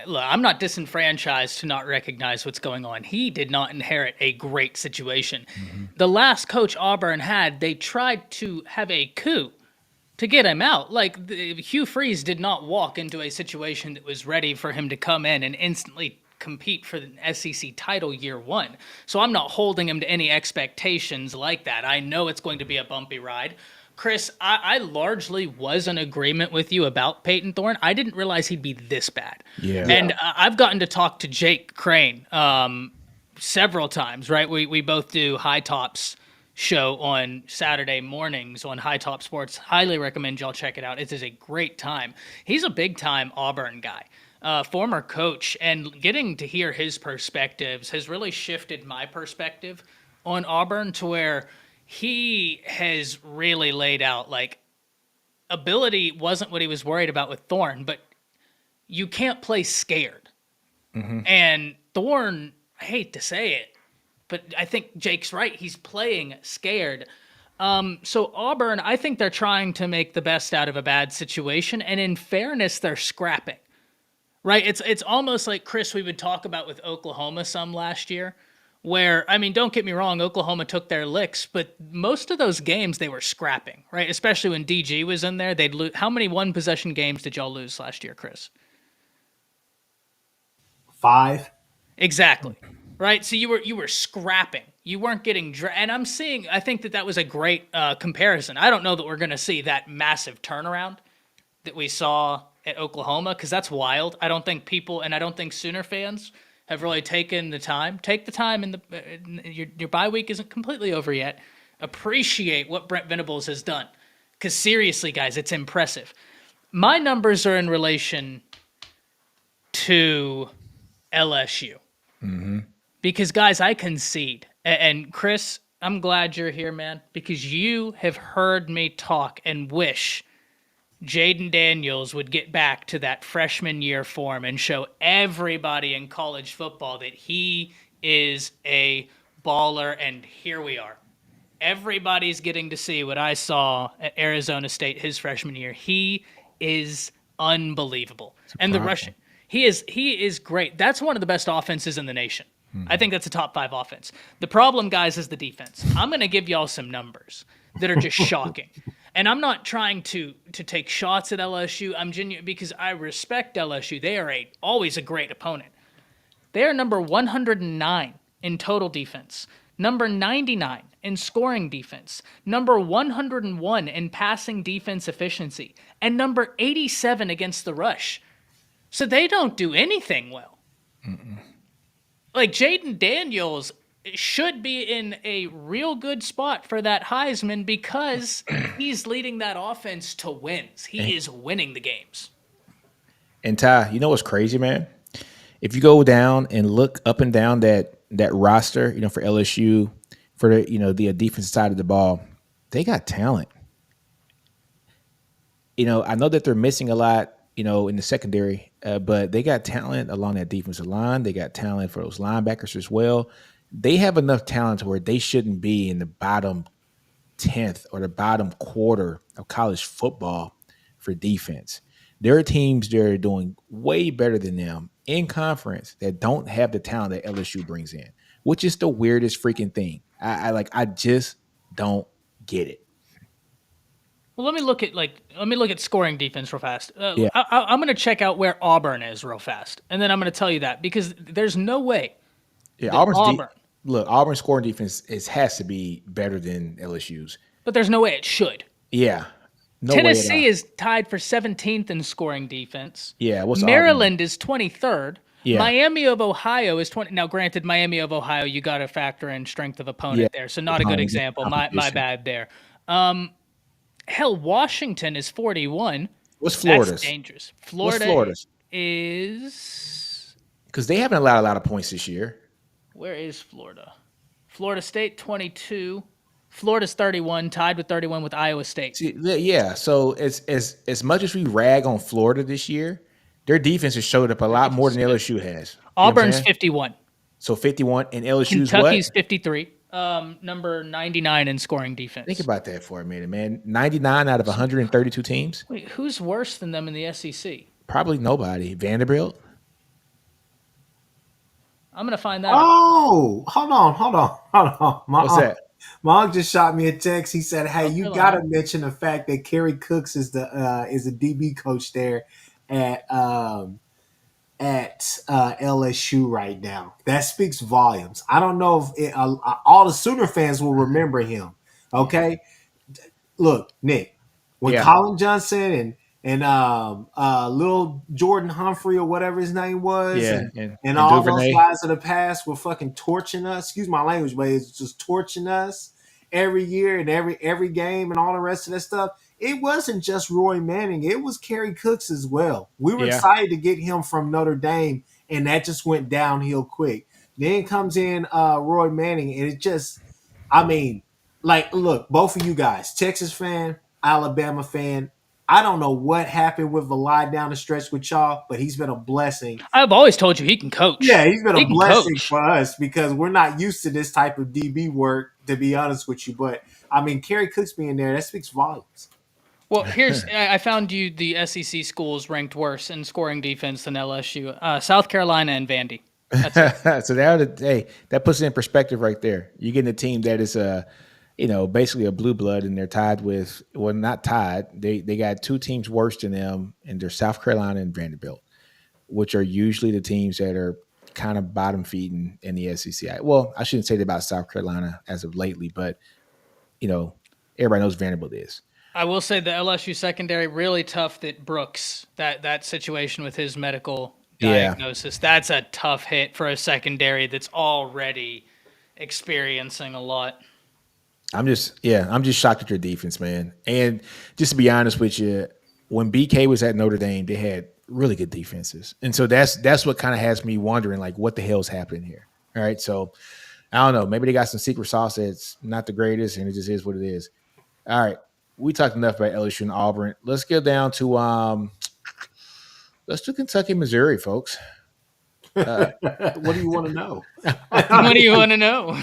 Look, I'm not disenfranchised to not recognize what's going on. He did not inherit a great situation. Mm-hmm. The last coach Auburn had, they tried to have a coup to get him out. Like, Hugh Freeze did not walk into a situation that was ready for him to come in and instantly compete for the SEC title year one. So I'm not holding him to any expectations like that. I know it's going to be a bumpy ride. Chris, I largely was in agreement with you about Peyton Thorne. I didn't realize he'd be this bad. Yeah. And I've gotten to talk to Jake Crane several times, right? We both do High Tops show on Saturday mornings on High Top Sports. Highly recommend y'all check it out. It is a great time. He's a big-time Auburn guy. former coach, and getting to hear his perspectives has really shifted my perspective on Auburn to where he has really laid out like ability wasn't what he was worried about with Thorne, but you can't play scared. And Thorne, I hate to say it, but I think Jake's right. He's playing scared. So Auburn, I think they're trying to make the best out of a bad situation, and in fairness, they're scrapping. Right? It's almost like Chris we would talk about with Oklahoma some last year, where I mean, don't get me wrong, Oklahoma took their licks, but most of those games they were scrapping, right? Especially when DG was in there, they'd lose. How many one possession games did y'all lose last year, Chris? 5. Exactly. Right. So you were scrapping. You weren't getting and I think that was a great comparison. I don't know that we're going to see that massive turnaround that we saw at Oklahoma because that's wild. I don't think I don't think Sooner fans have really taken the time. Take the time your bye week isn't completely over yet. Appreciate what Brent Venables has done because seriously, guys, it's impressive. My numbers are in relation to LSU. Because, guys, I concede. And, Chris, I'm glad you're here, man, because you have heard me talk and wish Jaden Daniels would get back to that freshman year form and show everybody in college football that he is a baller, and here we are. Everybody's getting to see what I saw at Arizona State his freshman year. He is unbelievable. And the rushing. He is great. That's one of the best offenses in the nation. I think that's a top 5 offense. The problem, guys, is the defense. I'm going to give y'all some numbers that are just shocking. And I'm not trying to take shots at LSU. I'm genuine because I respect LSU. They are always a great opponent. They are number 109 in total defense, number 99 in scoring defense, number 101 in passing defense efficiency, and number 87 against the rush. So they don't do anything well. Like Jaden Daniels should be in a real good spot for that Heisman because he's leading that offense to wins. He is winning the games. And Ty, you know what's crazy, man? If you go down and look up and down that roster, for LSU, for the defensive side of the ball, they got talent. I know that they're missing a lot, in the secondary, but they got talent along that defensive line. They got talent for those linebackers as well. They have enough talent to where they shouldn't be in the bottom 10th or the bottom quarter of college football for defense. There are teams that are doing way better than them in conference that don't have the talent that LSU brings in, which is the weirdest freaking thing. I just don't get it. Well, let me look at scoring defense real fast. Yeah. I'm going to check out where Auburn is real fast, and then I'm going to tell you that because there's no way. Yeah, Auburn's scoring defense has to be better than LSU's, but there's no way it should. Yeah, no Tennessee is tied for 17th in scoring defense. Yeah, Maryland is 23rd. Yeah. Miami of Ohio is 20. Now, granted, Miami of Ohio, you got to factor in strength of opponent there, so not a good example. My bad there. Hell, Washington is 41. What's Florida's? That's dangerous. Florida's? Is because they haven't allowed a lot of points this year. Where is Florida? Florida State 22. Florida's 31, tied with 31 with Iowa State. Yeah. So as much as we rag on Florida this year, their defense has showed up a lot more than LSU has. Auburn's 51. So 51, and LSU's Kentucky's what? 53. Number 99 in scoring defense. Think about that for a minute, man. 99 out of 132 teams. Wait, who's worse than them in the SEC? Probably nobody. Vanderbilt. I'm gonna find that. Oh, hold on. What's that? My uncle just shot me a text. He said, "Hey, you got to mention the fact that Kerry Cooks is the DB coach there at LSU right now. That speaks volumes. I don't know if all the Sooner fans will remember him. Okay, look, Nick, when Colin Johnson and little Jordan Humphrey or whatever his name was, and all those guys of the past were fucking torching us. Excuse my language, but it's just torching us every year and every game and all the rest of that stuff. it wasn't just Roy Manning, it was Kerry Cooks as well. We were Yeah. excited to get him from Notre Dame, and that just went downhill quick. Then comes in Roy Manning, and it just, I mean, like, look, both of you guys, Texas fan, Alabama fan. I don't know what happened with Valai down the stretch with y'all, but he's been a blessing. I've always told you he can coach. Yeah, he's been He a can blessing coach. for us because we're not used to this type of DB work, to be honest with you. But I mean, Kerry Cooks being there, that speaks volumes. Well, I found you the SEC schools ranked worse in scoring defense than LSU. South Carolina and Vandy. That's it. So that puts it in perspective right there. You're getting a team that is basically a blue blood, and they're tied with, well, not tied. They got two teams worse than them, and they're South Carolina and Vanderbilt, which are usually the teams that are kind of bottom feeding in the SEC. Well, I shouldn't say that about South Carolina as of lately, but everybody knows Vanderbilt is. I will say the LSU secondary really tough. That Brooks, that situation with his medical diagnosis, that's a tough hit for a secondary that's already experiencing a lot. I'm just shocked at your defense, man. And just to be honest with you, when BK was at Notre Dame, they had really good defenses. And so that's what kind of has me wondering, like, what the hell's happening here? All right. So I don't know. Maybe they got some secret sauce that's not the greatest, and it just is what it is. All right. We talked enough about LSU and Auburn. Let's get down to let's do Kentucky, Missouri, folks. What do you want to know? What do you want to know?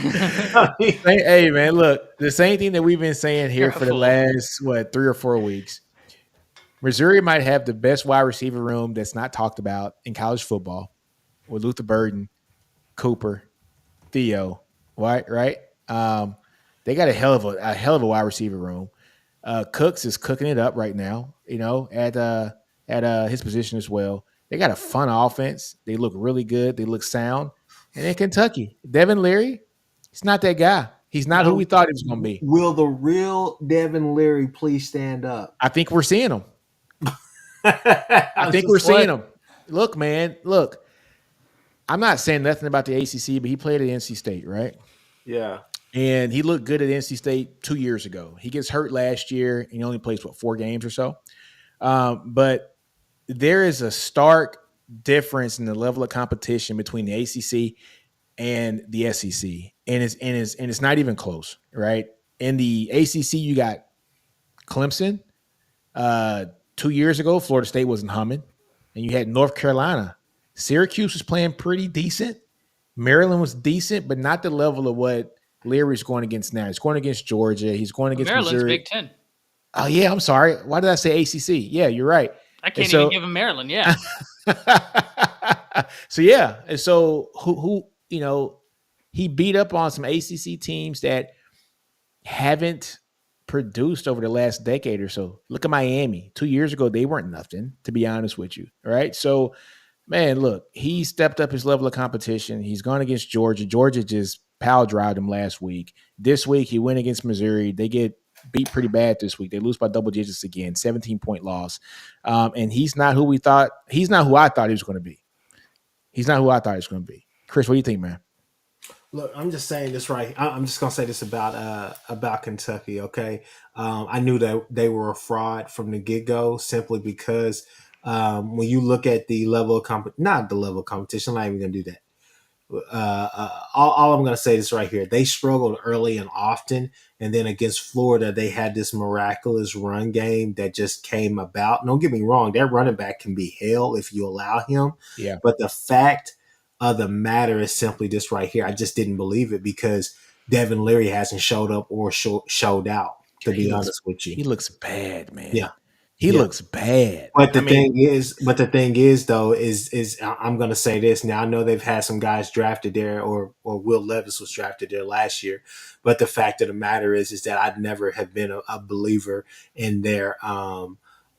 Hey, man, look, the same thing that we've been saying here for the last 3 or 4 weeks. Missouri might have the best wide receiver room that's not talked about in college football, with Luther Burden, Cooper, Theo, right? They got a hell of a wide receiver room. Cooks is cooking it up right now, at his position as well. They got a fun offense. They look really good. They look sound. And in Kentucky, Devin Leary, he's not that guy. He's not who we thought he was going to be. Will the real Devin Leary please stand up? I think we're seeing him. I think we're seeing him. Look, man, I'm not saying nothing about the ACC, but he played at NC State, right? Yeah. And he looked good at NC State 2 years ago. He gets hurt last year, and he only plays, 4 games or so. But there is a stark difference in the level of competition between the ACC and the SEC, and it's not even close, right? In the ACC, you got Clemson. 2 years ago, Florida State wasn't humming, and you had North Carolina. Syracuse was playing pretty decent. Maryland was decent, but not the level of what Leary's going against now. He's going against Georgia. He's going against Maryland's Missouri. Big Ten. Oh, yeah, I'm sorry. Why did I say ACC? Yeah, you're right. I can't even give him Maryland, yeah. So, yeah. And so who he beat up on some ACC teams that haven't produced over the last decade or so. Look at Miami. 2 years ago, they weren't nothing, to be honest with you. All right. So, man, look, he stepped up his level of competition. He's gone against Georgia. Georgia just power drived him last week. This week, he went against Missouri. They get beat pretty bad this week. They lose by double digits again, 17-point loss. And he's not who we thought. He's not who I thought he was going to be. He's not who I thought he was going to be. Chris, what do you think, man? Look, I'm just saying this right. I'm just gonna say this about Kentucky. Okay, I knew that they were a fraud from the get go, simply because when you look at the level of not the level of competition. I'm not even gonna do that. All I'm gonna say is right here. They struggled early and often, and then against Florida, they had this miraculous run game that just came about. Don't get me wrong; their running back can be hell if you allow him. Yeah, but the fact the matter is simply this right here. I just didn't believe it because Devin Leary hasn't showed up or showed out, to be honest with you. He looks bad, man. Yeah. He looks bad. But the thing is, though, is I'm going to say this. Now, I know they've had some guys drafted there, or Will Levis was drafted there last year. But the fact of the matter is that I'd never have been a believer in their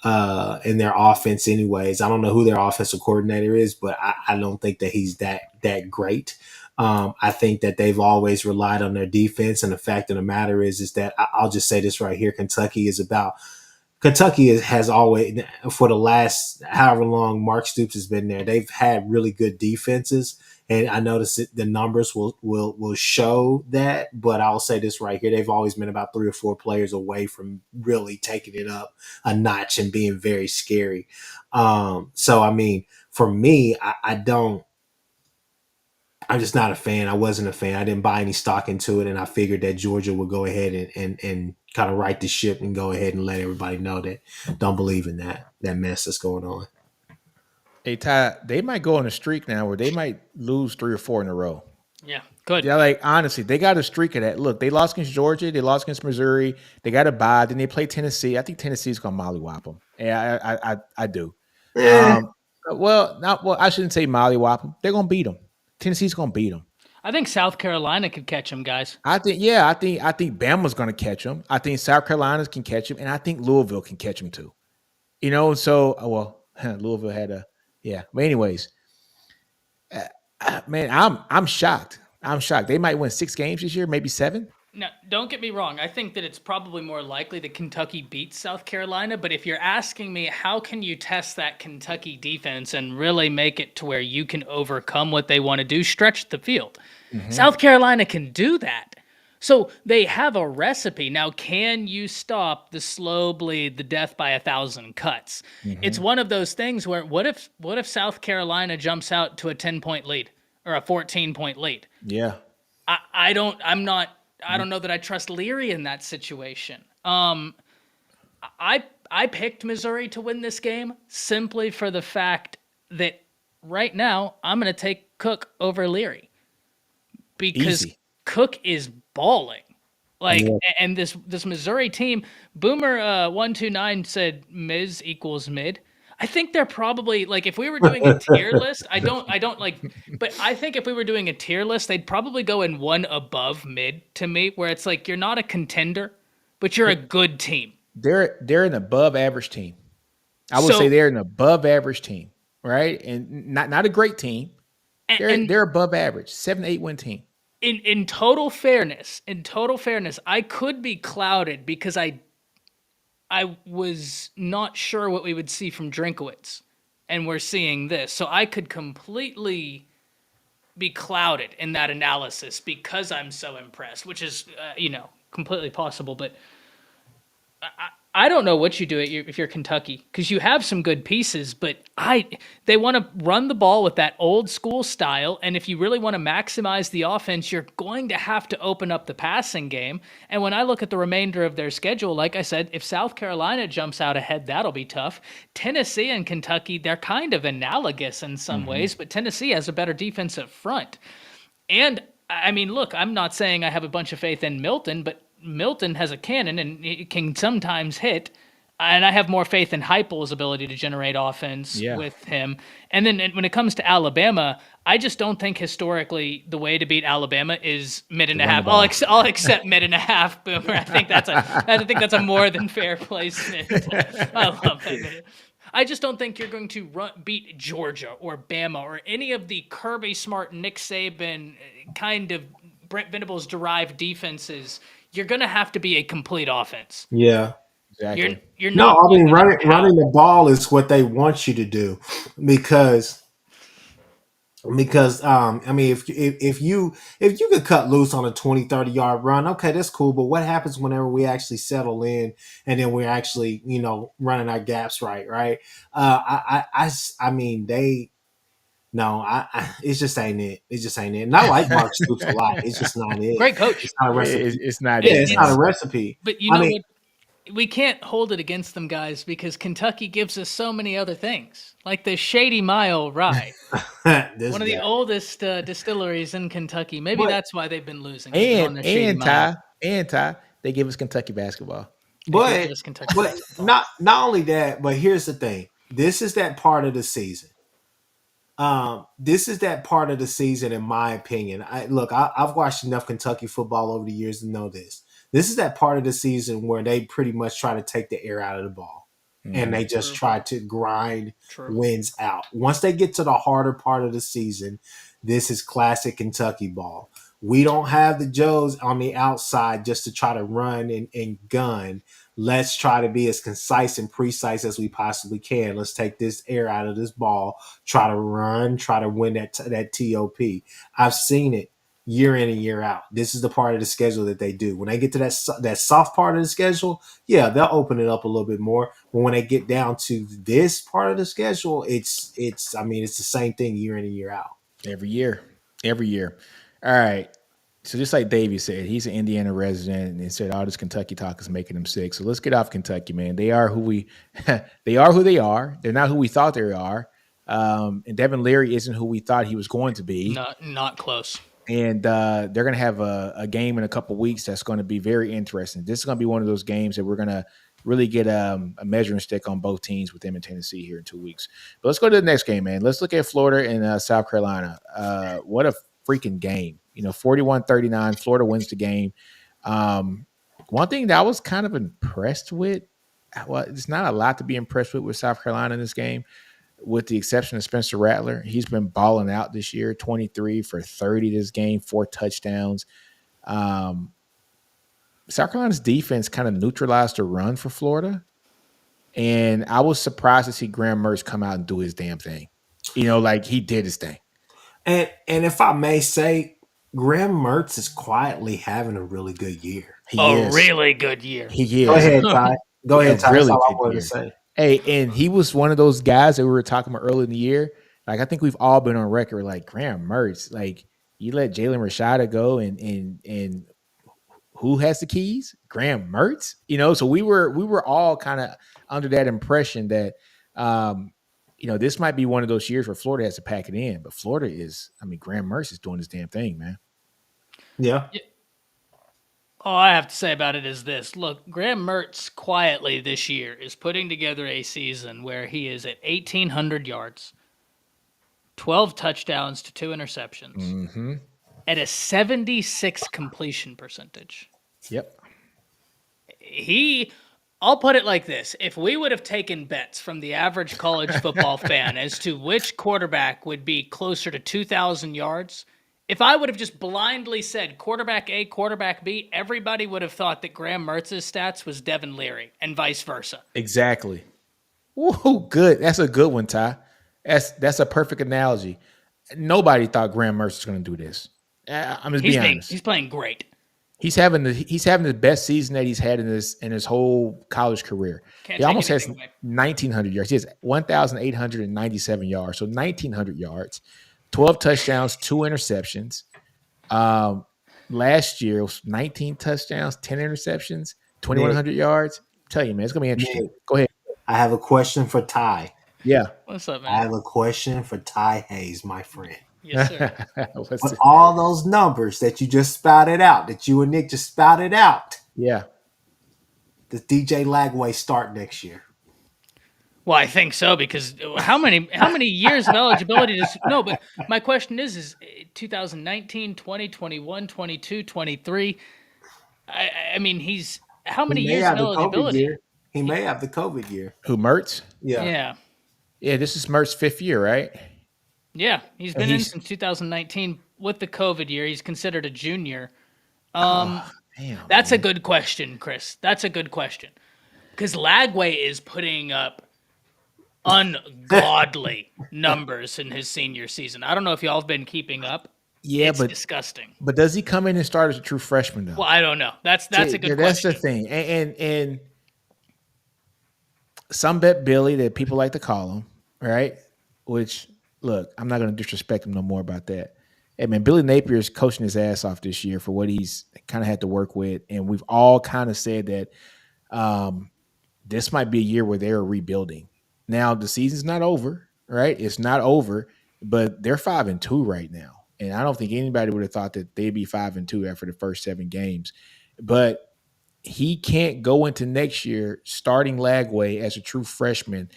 offense anyways. I don't know who their offensive coordinator is, but I don't think that he's that great. I think that they've always relied on their defense. And the fact of the matter is that I'll just say this right here. Kentucky has always, for the last however long Mark Stoops has been there, they've had really good defenses. and I noticed the numbers will show that. But I'll say this right here: they've always been about 3 or 4 players away from really taking it up a notch and being very scary. So I mean, for me, I don't. I'm just not a fan. I wasn't a fan. I didn't buy any stock into it, and I figured that Georgia would go ahead and kind of right the ship and go ahead and let everybody know that don't believe in that mess that's going on. Hey Ty, they might go on a streak now where they might lose 3 or 4 in a row. Yeah, good. Yeah, like honestly, they got a streak of that. Look, they lost against Georgia, they lost against Missouri, they got a bye, then they play Tennessee. I think Tennessee's gonna mollywop them. Yeah, I do. Eh, Well, I shouldn't say mollywop them. They're gonna beat them. Tennessee's gonna beat them. I think South Carolina could catch them, guys. I think Bama's gonna catch them. I think South Carolina can catch them, and I think Louisville can catch them too. You know, so Louisville had a But anyways, man, I'm shocked. I'm shocked. They might win 6 games this year, maybe 7. Now, don't get me wrong. I think that it's probably more likely that Kentucky beats South Carolina. But if you're asking me, how can you test that Kentucky defense and really make it to where you can overcome what they want to do, stretch the field? South Carolina can do that. So they have a recipe. Now, can you stop the slow bleed, the death by 1,000 cuts? It's one of those things where what if South Carolina jumps out to a 10-point lead or a 14-point lead? Yeah. I don't know that I trust Leary in that situation. I picked Missouri to win this game simply for the fact that right now I'm going to take Cook over Leary because Easy. Cook is balling. And this Missouri team, Boomer 129 said Miz equals mid. I think they're probably like if we were doing a tier list, I don't like, but I think if we were doing a tier list, they'd probably go in one above mid to me, where it's like you're not a contender, but you're a good team. They're an above average team. I would say they're an above average team, right? And not a great team. They're above average, 7-8 win team. In total fairness, I could be clouded because I was not sure what we would see from Drinkowitz, and we're seeing this. So I could completely be clouded in that analysis because I'm so impressed, which is, completely possible. But I don't know what you do if you're Kentucky, because you have some good pieces, but they want to run the ball with that old school style, and if you really want to maximize the offense, you're going to have to open up the passing game. And when I look at the remainder of their schedule, like I said, if South Carolina jumps out ahead, that'll be tough. Tennessee and Kentucky, they're kind of analogous in some ways, but Tennessee has a better defensive front. And, I mean, look, I'm not saying I have a bunch of faith in Milton, but Milton has a cannon and it can sometimes hit. And I have more faith in Heupel's ability to generate offense with him. And then when it comes to Alabama, I just don't think historically the way to beat Alabama is mid and a half. I'll accept mid and a half, Boomer. I think that's a more than fair placement. I love that. I just don't think you're going to beat Georgia or Bama or any of the Kirby Smart, Nick Saban kind of Brent Venables derived defenses. You're going to have to be a complete offense. Yeah. Exactly. You're not. No, I mean running the ball is what they want you to do because I mean if you could cut loose on a 20-30 yard run, okay, that's cool, but what happens whenever we actually settle in and then we're actually, running our gaps right? I mean it just ain't it. It just ain't it. And I like Mark Stoops a lot. It's just not it. Great coach. It's not a recipe. It's not. It's not a recipe. But you know what? We can't hold it against them, guys, because Kentucky gives us so many other things, like the Shady Mile Rye, one of the oldest distilleries in Kentucky. Maybe that's why they've been losing. And Ty, they give us Kentucky basketball. But not only that, but here's the thing. This is that part of the season. This is that part of the season, in my opinion. I've watched enough Kentucky football over the years to know this. This is that part of the season where they pretty much try to take the air out of the ball. And they just try to grind wins out. Once they get to the harder part of the season, this is classic Kentucky ball. We don't have the Joes on the outside just to try to run and gun let's try to be as concise and precise as we possibly can. Let's take this air out of this ball, try to run, try to win that TOP. I've seen it year in and year out. This is the part of the schedule that they do. When they get to that soft part of the schedule, yeah, they'll open it up a little bit more. But when they get down to this part of the schedule, it's I mean, it's the same thing year in and year out. Every year. All right. So just like Davey said, he's an Indiana resident, and he said all this Kentucky talk is making him sick. So let's get off Kentucky, man. They are who they are who they are. They're not who we thought they are. And Devin Leary isn't who we thought he was going to be. Not close. And they're going to have a game in a couple weeks that's going to be very interesting. This is going to be one of those games that we're going to really get a measuring stick on both teams with them in Tennessee here in 2 weeks. But let's go to the next game, man. Let's look at Florida and South Carolina. What a freaking game. 41-39, Florida wins the game. One thing that I was kind of impressed with, well, it's not a lot to be impressed with South Carolina in this game, with the exception of Spencer Rattler. He's been balling out this year, 23 for 30 this game, 4 touchdowns. South Carolina's defense kind of neutralized the run for Florida. And I was surprised to see Graham Mertz come out and do his damn thing. Like he did his thing. And if I may say, Graham Mertz is quietly having a really good year. He is. Really good year. He is. Go ahead, Ty. Ty. Really That's all I good wanted year. to say. Hey, and he was one of those guys that we were talking about early in the year. Like, I think we've all been on record like Graham Mertz. Like, you let Jalen Rashada go, and who has the keys? Graham Mertz. So we were all kind of under that impression that this might be one of those years where Florida has to pack it in. But Florida is, Graham Mertz is doing his damn thing, man. Yeah. All I have to say about it is this. Look, Graham Mertz quietly this year is putting together a season where he is at 1,800 yards, 12 touchdowns to 2 interceptions, at a 76 completion percentage. Yep. I'll put it like this. If we would have taken bets from the average college football fan as to which quarterback would be closer to 2,000 yards, if I would have just blindly said quarterback A, quarterback B, everybody would have thought that Graham Mertz's stats was Devin Leary and vice versa. Exactly. Woo, good. That's a good one, Ty. That's a perfect analogy. Nobody thought Graham Mertz was going to do this. I'm just being honest. He's playing great. He's having the best season that he's had in his whole college career. He almost has 1,900 yards. He has 1,897 yards, so 1,900 yards. 12 touchdowns, 2 interceptions. Last year, it was 19 touchdowns, 10 interceptions, 2,100 yards. Tell you, man, it's going to be interesting. Go ahead. I have a question for Ty. Yeah. What's up, man? I have a question for Ty Hayes, my friend. Yes, sir. With all those numbers that you just spouted out, that you and Nick just spouted out, yeah. does DJ Lagway start next year? Well, I think so, because how many years of eligibility does no? But my question is 2019, 20, 21, 22, 23. I mean, he's how many years of eligibility? He may have the COVID year. Who, Mertz? Yeah. This is Mertz's 5th year, right? Yeah, he's been in since 2019 with the COVID year. He's considered a junior. That's a good question, Chris. That's a good question, because Lagway is putting up ungodly numbers in his senior season. I don't know if y'all have been keeping up. Yeah, it's disgusting. But does he come in and start as a true freshman though? Well, I don't know. That's a good question. That's the thing. And some bet Billy, that people like to call him, right? Which, look, I'm not going to disrespect him no more about that. Hey, man, Billy Napier is coaching his ass off this year for what he's kind of had to work with. And we've all kind of said that this might be a year where they're rebuilding. Now, the season's not over, right? It's not over, but they're 5-2 right now. And I don't think anybody would have thought that they'd be 5-2 after the first 7 games. But he can't go into next year starting Lagway as a true freshman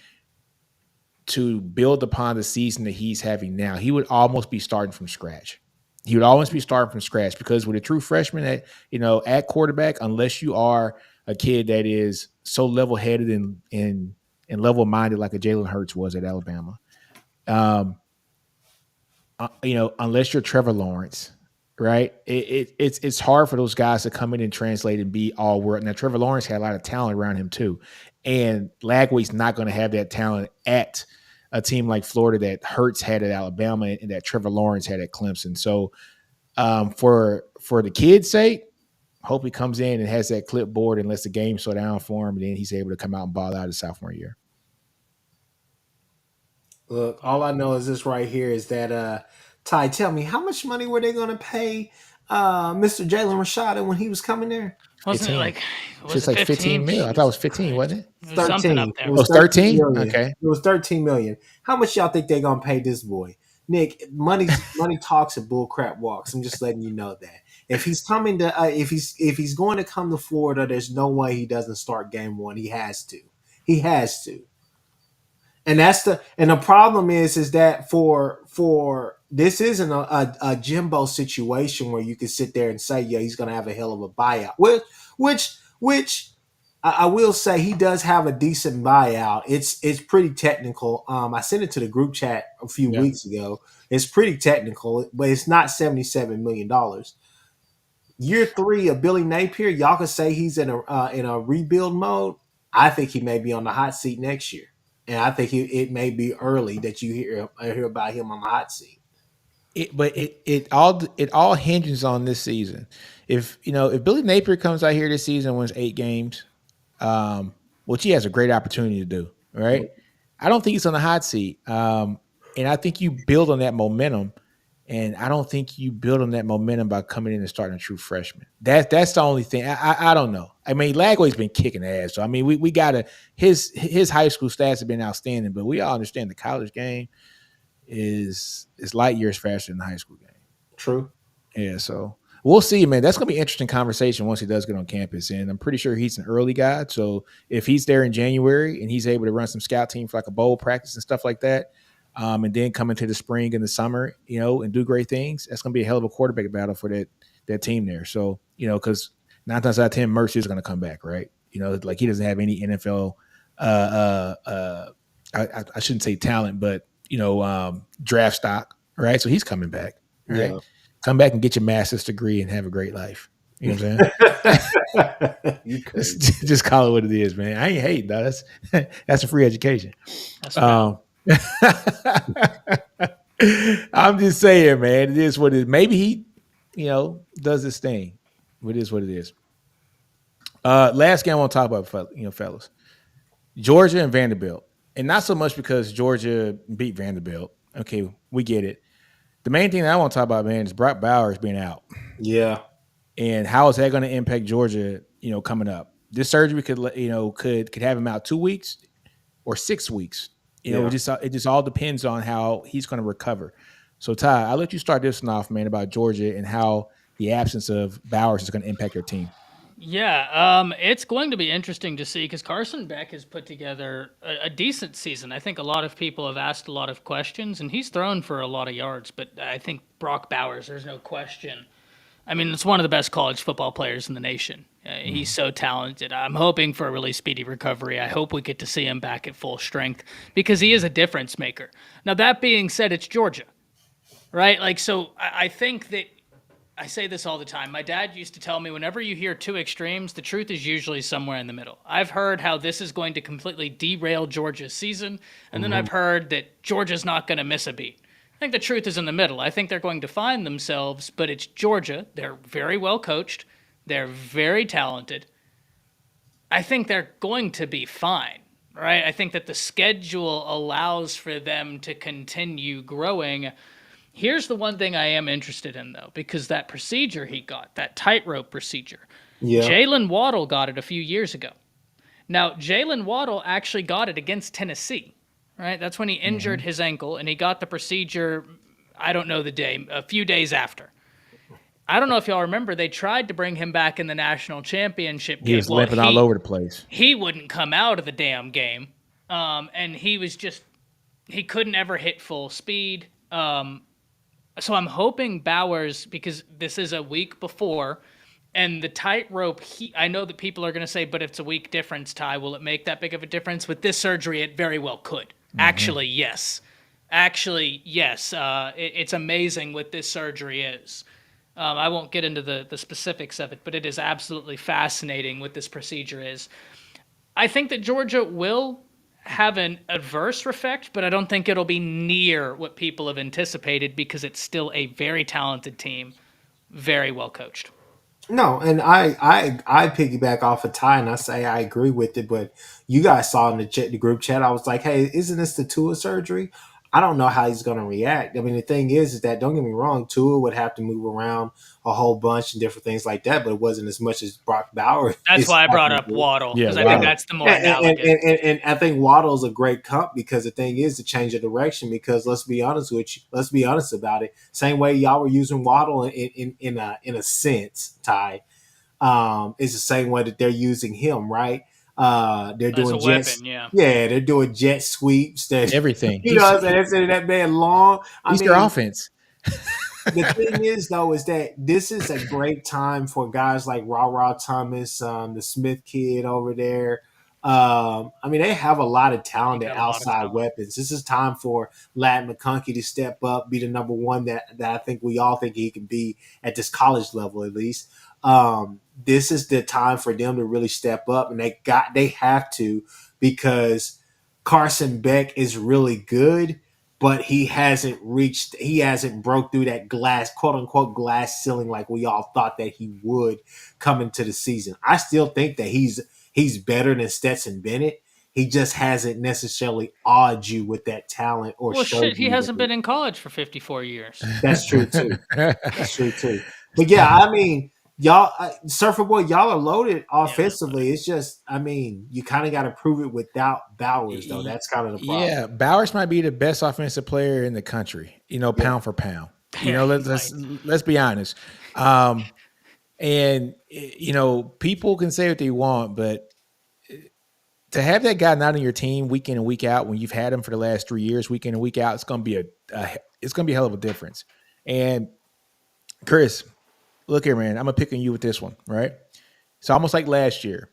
to build upon the season that he's having now. He would almost be starting from scratch. He would always be starting from scratch, because with a true freshman at quarterback, unless you are a kid that is so level-headed and level-minded like a Jalen Hurts was at Alabama, unless you're Trevor Lawrence, right? It's hard for those guys to come in and translate and be all world. Now Trevor Lawrence had a lot of talent around him too, and Lagway's not going to have that talent at a team like Florida that Hurts had at Alabama and that Trevor Lawrence had at Clemson. So for the kid's sake, hope he comes in and has that clipboard and lets the game slow down for him, and then he's able to come out and ball out his sophomore year. Look, all I know is this right here is that Ty, tell me, how much money were they going to pay Mr. Jalen Rashada when he was coming there? Wasn't 15. it like It's like 15 mil. I thought it was 15, wasn't it? It was something up there. It Oh, it's 13? million. Okay. It was 13 million. How much y'all think they're gonna pay this boy? Nick, money talks and bull crap walks. I'm just letting you know that. If he's coming to if he's going to come to Florida, there's no way he doesn't start game one. He has to. He has to. And the problem is that for this isn't a Jimbo situation where you can sit there and say, yeah, he's gonna have a hell of a buyout. Which I will say he does have a decent buyout. It's pretty technical. I sent it to the group chat a few weeks ago. It's pretty technical, but it's not $77 million. Year 3 of Billy Napier, y'all could say he's in a rebuild mode. I think he may be on the hot seat next year, and I think it may be early that you hear about him on the hot seat. It all hinges on this season. If Billy Napier comes out here this season and wins 8 games, which he has a great opportunity to do, right? I don't think he's on the hot seat. And I think you build on that momentum. And I don't think you build on that momentum by coming in and starting a true freshman. That's the only thing. I don't know. I mean, Lagway's been kicking ass. So I mean, we gotta his high school stats have been outstanding, but we all understand the college game is light years faster than the high school game. True. Yeah, so we'll see, man. That's gonna be an interesting conversation once he does get on campus. And I'm pretty sure he's an early guy. So if he's there in January and he's able to run some scout team for like a bowl practice and stuff like that, and then come into the spring and the summer, and do great things, that's gonna be a hell of a quarterback battle for that team there. So, because 9 times out of 10, Mercer is gonna come back, right? Like he doesn't have any NFL I shouldn't say talent, but draft stock, right? So he's coming back, right? Yeah. Come back and get your master's degree and have a great life. You know what I'm saying? just call it what it is, man. I ain't hating, dog. That's a free education. That's right. I'm just saying, man, it is what it is. Maybe he, does this thing. It is what it is. Last game I want to talk about, fellas. Georgia and Vanderbilt. And not so much because Georgia beat Vanderbilt. Okay, we get it. The main thing that I want to talk about, man, is Brock Bowers being out. Yeah. And how is that going to impact Georgia, coming up? This surgery could have him out 2 weeks or 6 weeks. It just all depends on how he's going to recover. So, Ty, I'll let you start this one off, man, about Georgia and how the absence of Bowers is going to impact your team. Yeah, it's going to be interesting to see because Carson Beck has put together a decent season. I think a lot of people have asked a lot of questions, and he's thrown for a lot of yards. But I think Brock Bowers, there's no question. I mean, it's one of the best college football players in the nation. He's so talented. I'm hoping for a really speedy recovery. I hope we get to see him back at full strength because he is a difference maker. Now, that being said, it's Georgia, right? So I think that I say this all the time. My dad used to tell me whenever you hear 2 extremes, the truth is usually somewhere in the middle. I've heard how this is going to completely derail Georgia's season, and then I've heard that Georgia's not going to miss a beat. I think the truth is in the middle. I think they're going to find themselves, but it's Georgia. They're very well coached. They're very talented. I think they're going to be fine, right? I think that the schedule allows for them to continue growing. Here's the one thing I am interested in, though, because that procedure he got, that tightrope procedure, Jalen Waddle got it a few years ago. Now, Jalen Waddle actually got it against Tennessee, right? That's when he injured his ankle, and he got the procedure, I don't know the day, a few days after. I don't know if y'all remember, they tried to bring him back in the national championship game. He was limping all over the place. He wouldn't come out of the damn game, and he couldn't ever hit full speed. So I'm hoping Bowers, because this is a week before, and the tightrope, I know that people are going to say, but it's a week difference, Ty. Will it make that big of a difference? With this surgery, it very well could. Actually, yes. It's amazing what this surgery is. I won't get into the specifics of it, but it is absolutely fascinating what this procedure is. I think that Georgia will have an adverse effect, but I don't think it'll be near what people have anticipated because it's still a very talented team, very well coached. No, and I piggyback off of Ty and I say I agree with it, but you guys saw in the group chat, I was like, hey, isn't this the Tua surgery? I don't know how he's going to react. I mean, the thing is that don't get me wrong, Tua would have to move around a whole bunch and different things like that, but it wasn't as much as Brock Bauer. That's is why I brought having to up do. Waddle, Yeah, because I think Waddle. that's the more And, analogous. and I think Waddle's a great comp because the thing is to change the direction. Because let's be honest with you, let's be honest about it. Same way y'all were using Waddle in a sense, Ty, is the same way that they're using him, right? They're As doing a jets. weapon, yeah. Yeah, they're doing jet sweeps. That Everything. you know, what I'm saying? They're sending that man long. I He's mean, their offense. the thing is though is that this is a great time for guys like Ra Thomas, the Smith kid over there. I mean, they have a lot of talented got a lot of outside talent. weapons. This is time for Lad McConkey to step up, be the number one that I think we all think he can be at this college level at least. This is the time for them to really step up, and they have to because Carson Beck is really good, but he hasn't broke through that glass, quote unquote, glass ceiling like we all thought that he would come into the season. I still think that he's better than Stetson Bennett. He just hasn't necessarily awed you with that talent or Well, showed shit, he you hasn't that been in college for 54 years. that's true too. That's true too. But yeah, I mean, y'all, Surfer Boy, y'all are loaded offensively. It's just, I mean, you kind of got to prove it without Bowers, though. That's kind of the problem. Yeah, Bowers might be the best offensive player in the country, pound for pound. Yeah, Let's be honest. And people can say what they want, but to have that guy not on your team week in and week out when you've had him for the last 3 years, week in and week out, it's going to be a hell of a difference. And Chris, look here, man, I'm gonna pick on you with this one, right? It's almost like last year.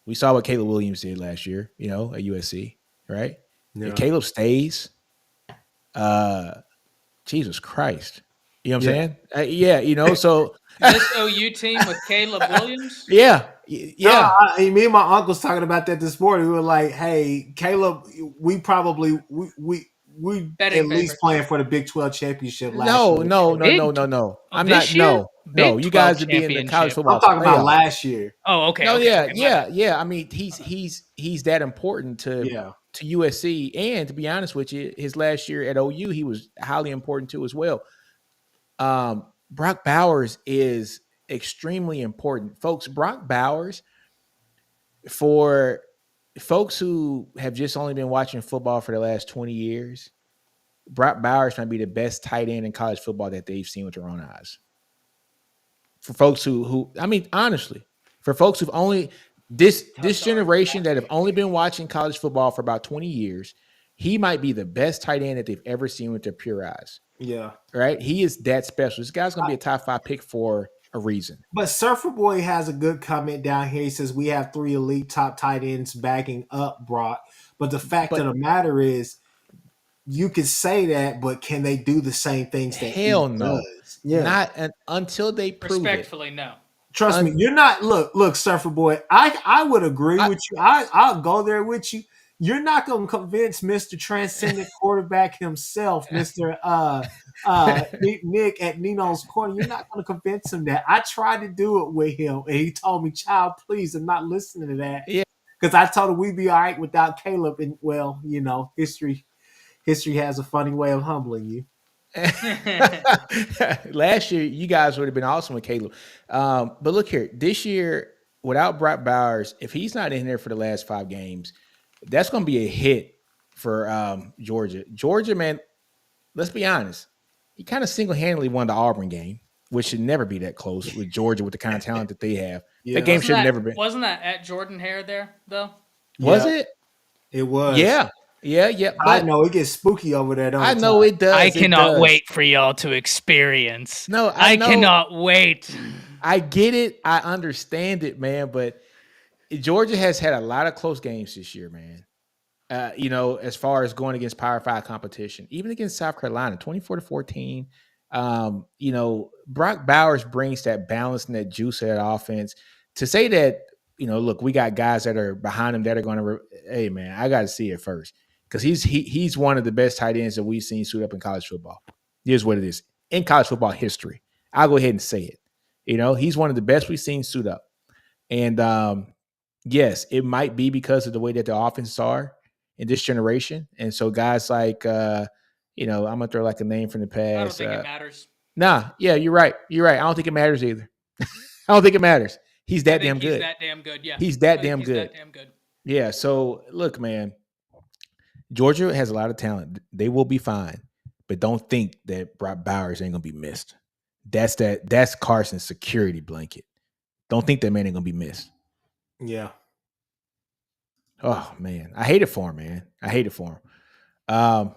We saw what Caleb Williams did last year, at USC, right? Yeah. If Caleb stays, Jesus Christ. You know what I'm saying? So this OU team with Caleb Williams. yeah. Me and my uncles talking about that this morning. We were like, "Hey, Caleb, we probably we Betting at least favorite. playing for the Big 12 championship last No. year." I'm not. This year? No. Big You guys 12 would be in the college championship. football. I'm talking about playoff. last year. Oh, okay. No, okay, okay, my bad. yeah. I mean, he's that important to Yeah. USC, and to be honest with you, his last year at OU, he was highly important too as well. Brock Bowers is extremely important, folks. Brock Bowers, for folks who have just only been watching football for the last 20 years, Brock Bowers might be the best tight end in college football that they've seen with their own eyes. For folks who I mean, honestly, for folks who've only this generation that have only been watching college football for about 20 years, he might be the best tight end that they've ever seen with their pure eyes. Yeah. Right? He is that special. This guy's going to be a top 5 pick for a reason. But Surfer Boy has a good comment down here. He says we have 3 elite top tight ends backing up Brock. But the fact of the matter is, you can say that, but can they do the same things that Hell he no. does? Yeah. Not until they prove Respectfully, it. no. Trust me, you're not. Look, Surfer Boy. I would agree with you. I'll go there with you. You're not going to convince Mr. Transcendent Quarterback himself, Mr. Nick at Nino's Corner. You're not going to convince him that. I tried to do it with him, and he told me, "Child, please, I'm not listening to that." Yeah. Because I told him we'd be all right without Caleb. And history has a funny way of humbling you. Last year, you guys would have been awesome with Caleb. But look here, this year, without Brock Bowers, if he's not in there for the last 5 games, that's going to be a hit for Georgia. Georgia, man, let's be honest. He kind of single-handedly won the Auburn game, which should never be that close with Georgia with the kind of talent that they have. Yeah. That game should have never been. Wasn't that at Jordan Hare there, though? Was it? It was. Yeah. I know it gets spooky over there. I know it does. I cannot wait for y'all to experience. No, I know. cannot wait. I get it. I understand it, man. But Georgia has had a lot of close games this year, man. As far as going against Power 5 competition, even against South Carolina, 24-14. Brock Bowers brings that balance and that juice to that offense. To say that, look, we got guys that are behind him that are going to, hey man, I got to see it first because he's one of the best tight ends that we've seen suit up in college football. Here's what it is in college football history. I'll go ahead and say it. He's one of the best we've seen suit up, and yes, it might be because of the way that the offenses are in this generation, and so guys like, I'm gonna throw like a name from the past. I don't think it matters. Nah, yeah, you're right. You're right. I don't think it matters either. I don't think it matters. He's that damn good. He's that damn good. Yeah, he's that damn good. Yeah. So look, man, Georgia has a lot of talent. They will be fine, but don't think that Brock Bowers ain't gonna be missed. That's Carson's security blanket. Don't think that man ain't gonna be missed. Yeah. Oh man, I hate it for him, man. I hate it for him.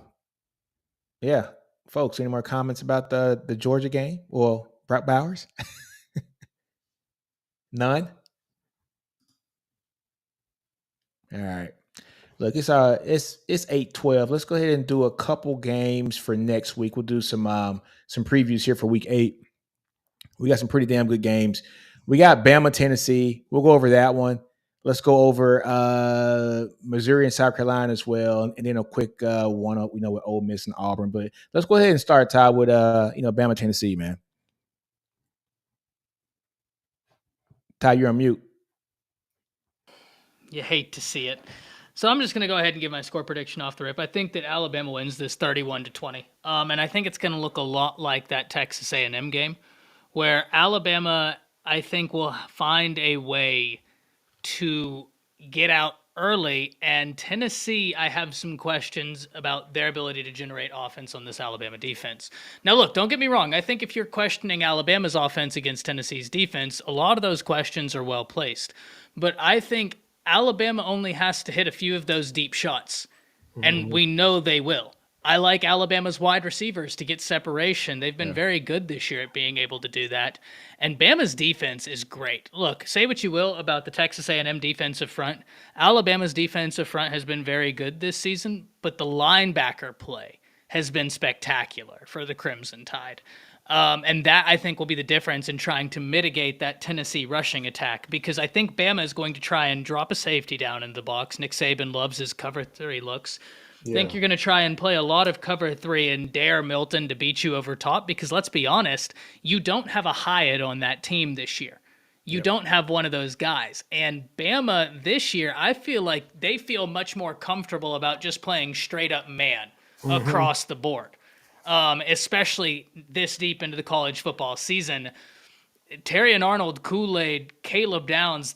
Yeah, folks. Any more comments about the Georgia game? Well, Brock Bowers. None. All right. Look, it's 8-12. Let's go ahead and do a couple games for next week. We'll do some previews here for week 8. We got some pretty damn good games. We got Bama, Tennessee. We'll go over that one. Let's go over Missouri and South Carolina as well, and then a quick one up. With Ole Miss and Auburn. But let's go ahead and start, Todd, with Bama, Tennessee, man. Ty, you're on mute. You hate to see it. So I'm just going to go ahead and give my score prediction off the rip. I think that Alabama wins this 31-20. And I think it's going to look a lot like that Texas A&M game where Alabama, I think, will find a way to get out early. And Tennessee, I have some questions about their ability to generate offense on this Alabama defense. Now, look, don't get me wrong. I think if you're questioning Alabama's offense against Tennessee's defense, a lot of those questions are well placed. But I think Alabama only has to hit a few of those deep shots, and we know they will. I like Alabama's wide receivers to get separation. They've been very good this year at being able to do that. And Bama's defense is great. Look, say what you will about the Texas A&M defensive front. Alabama's defensive front has been very good this season, but the linebacker play has been spectacular for the Crimson Tide. And that, I think, will be the difference in trying to mitigate that Tennessee rushing attack, because I think Bama is going to try and drop a safety down in the box. Nick Saban loves his cover 3 looks. I think you're going to try and play a lot of cover 3 and dare Milton to beat you over top, because let's be honest, you don't have a Hyatt on that team this year. You don't have one of those guys. And Bama this year, I feel like they feel much more comfortable about just playing straight up man across the board, especially this deep into the college football season. Terry and Arnold, Kool-Aid, Caleb Downs,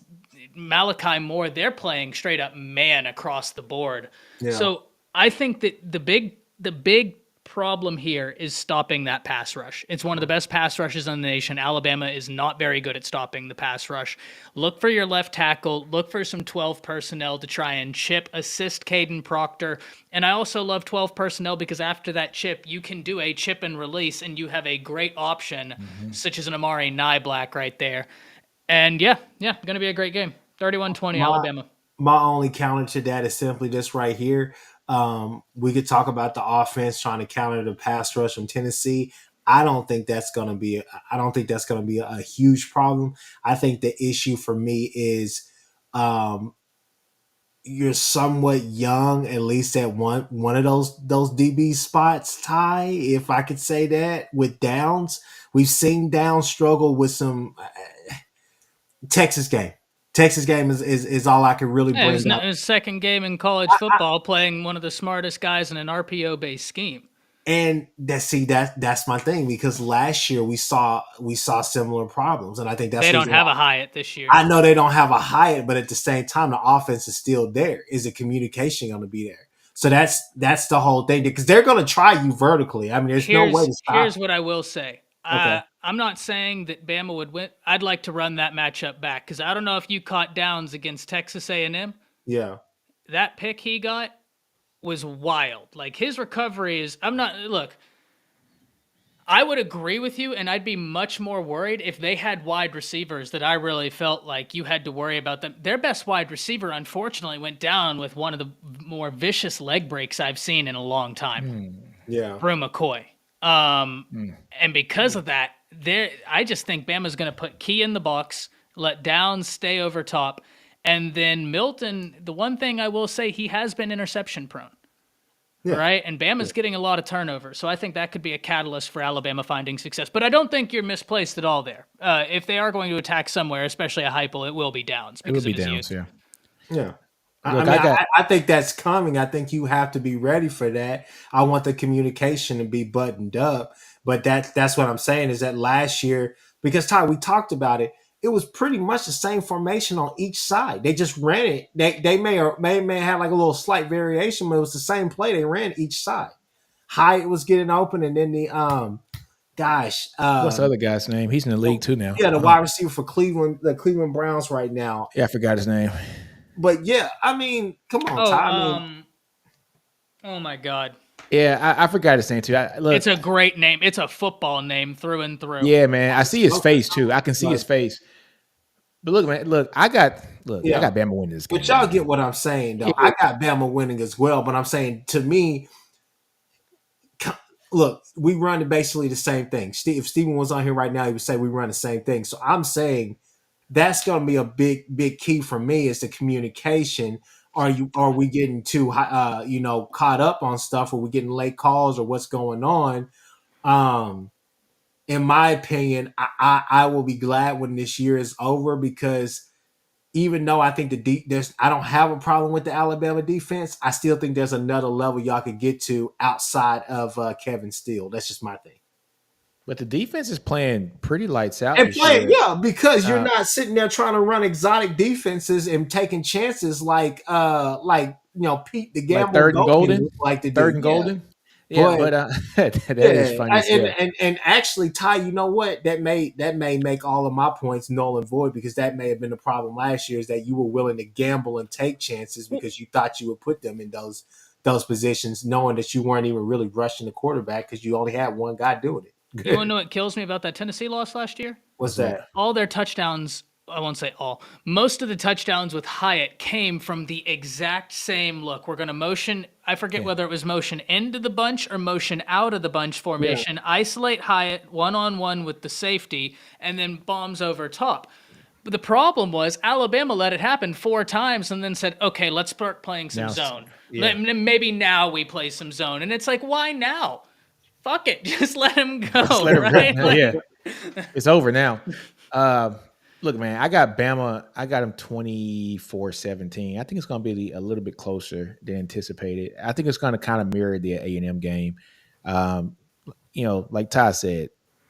Malachi Moore, they're playing straight up man across the board. Yeah. So I think that the big problem here is stopping that pass rush. It's one of the best pass rushes in the nation. Alabama is not very good at stopping the pass rush. Look for your left tackle. Look for some 12 personnel to try and assist Caden Proctor. And I also love 12 personnel because after that chip, you can do a chip and release, and you have a great option, such as an Amari Niblack right there. And yeah, going to be a great game. 31-20 Alabama. My only counter to that is simply this right here. We could talk about the offense trying to counter the pass rush from Tennessee. I don't think that's going to be a huge problem. I think the issue for me is you're somewhat young, at least at one of those DB spots, Ty, if I could say that, with Downs. We've seen Downs struggle with some Texas game. Texas game is all I can really bring up. His second game in college football, playing one of the smartest guys in an RPO-based scheme. And that's my thing, because last year we saw similar problems, and I think they don't have a Hyatt this year. I know they don't have a Hyatt, but at the same time, the offense is still there. Is the communication going to be there? So that's the whole thing, because they're going to try you vertically. I mean, there's no way to stop. Here's what I will say. Okay. I'm not saying that Bama would win. I'd like to run that matchup back, because I don't know if you caught Downs against Texas A&M. Yeah. That pick he got was wild. Like, his recovery is – look, I would agree with you, and I'd be much more worried if they had wide receivers that I really felt like you had to worry about them. Their best wide receiver, unfortunately, went down with one of the more vicious leg breaks I've seen in a long time. Yeah. Brew McCoy. Mm. And because of that, I just think Bama's going to put Key in the box, let Downs stay over top, and then Milton. The one thing I will say, he has been interception prone, Yeah. right? And Bama's getting a lot of turnover, so I think that could be a catalyst for Alabama finding success. But I don't think you're misplaced at all there. If they are going to attack somewhere, especially a Heupel, it will be Downs It would because be of his Downs, youth. yeah. Yeah. I Look, mean, I got I think that's coming. I think you have to be ready for that. I want the communication to be buttoned up. But that's what I'm saying is that last year, because Ty, we talked about it, it was pretty much the same formation on each side. They just ran it. They may have like a little slight variation, but it was the same play they ran each side. Hyatt was getting open, and then what's the other guy's name? He's in the league too now. yeah, the wide receiver for the Cleveland Browns right now. Yeah, I forgot his name. But yeah, I mean, come on, Oh, Ty. I mean, oh my God. Yeah, I forgot his name too. Look, It's a great name. It's a football name through and through. yeah, man, I see his face too. I can see his face. But look, man, I got Bama winning this game. but y'all man. get what I'm saying, though. I got Bama winning as well, but I'm saying to me, look, we run basically the same thing. If Steven was on here right now, he would say we run the same thing. So I'm saying that's going to be a big key for me is the communication. Are we getting too caught up on stuff? Are we getting late calls or what's going on? In my opinion, I will be glad when this year is over because even though I think I don't have a problem with the Alabama defense, I still think there's another level y'all could get to outside of Kevin Steele. That's just my thing. But the defense is playing pretty lights out. And this playing, year. yeah, because you're not sitting there trying to run exotic defenses and taking chances like Pete the Gamble, like third and golden, like the third and golden. Yeah, but that is funny. And actually, Ty, you know what? That may make all of my points null and void because that may have been the problem last year is that you were willing to gamble and take chances because you thought you would put them in those positions, knowing that you weren't even really rushing the quarterback because you only had one guy doing it. You want to know what kills me about that Tennessee loss last year? What's that? All their touchdowns, I won't say all, most of the touchdowns with Hyatt came from the exact same look. We're going to motion, I forget whether it was motion into the bunch or motion out of the bunch formation, isolate Hyatt one-on-one with the safety, and then bombs over top. But the problem was Alabama let it happen 4 times and then said, okay, let's start playing some zone. Maybe now we play some zone. And it's like, why now? Fuck it. Just let him go. Right? Yeah. It's over now. Look, man, I got Bama. I got him 24-17. I think it's going to be a little bit closer than anticipated. I think it's going to kind of mirror the A&M game. Like Ty said,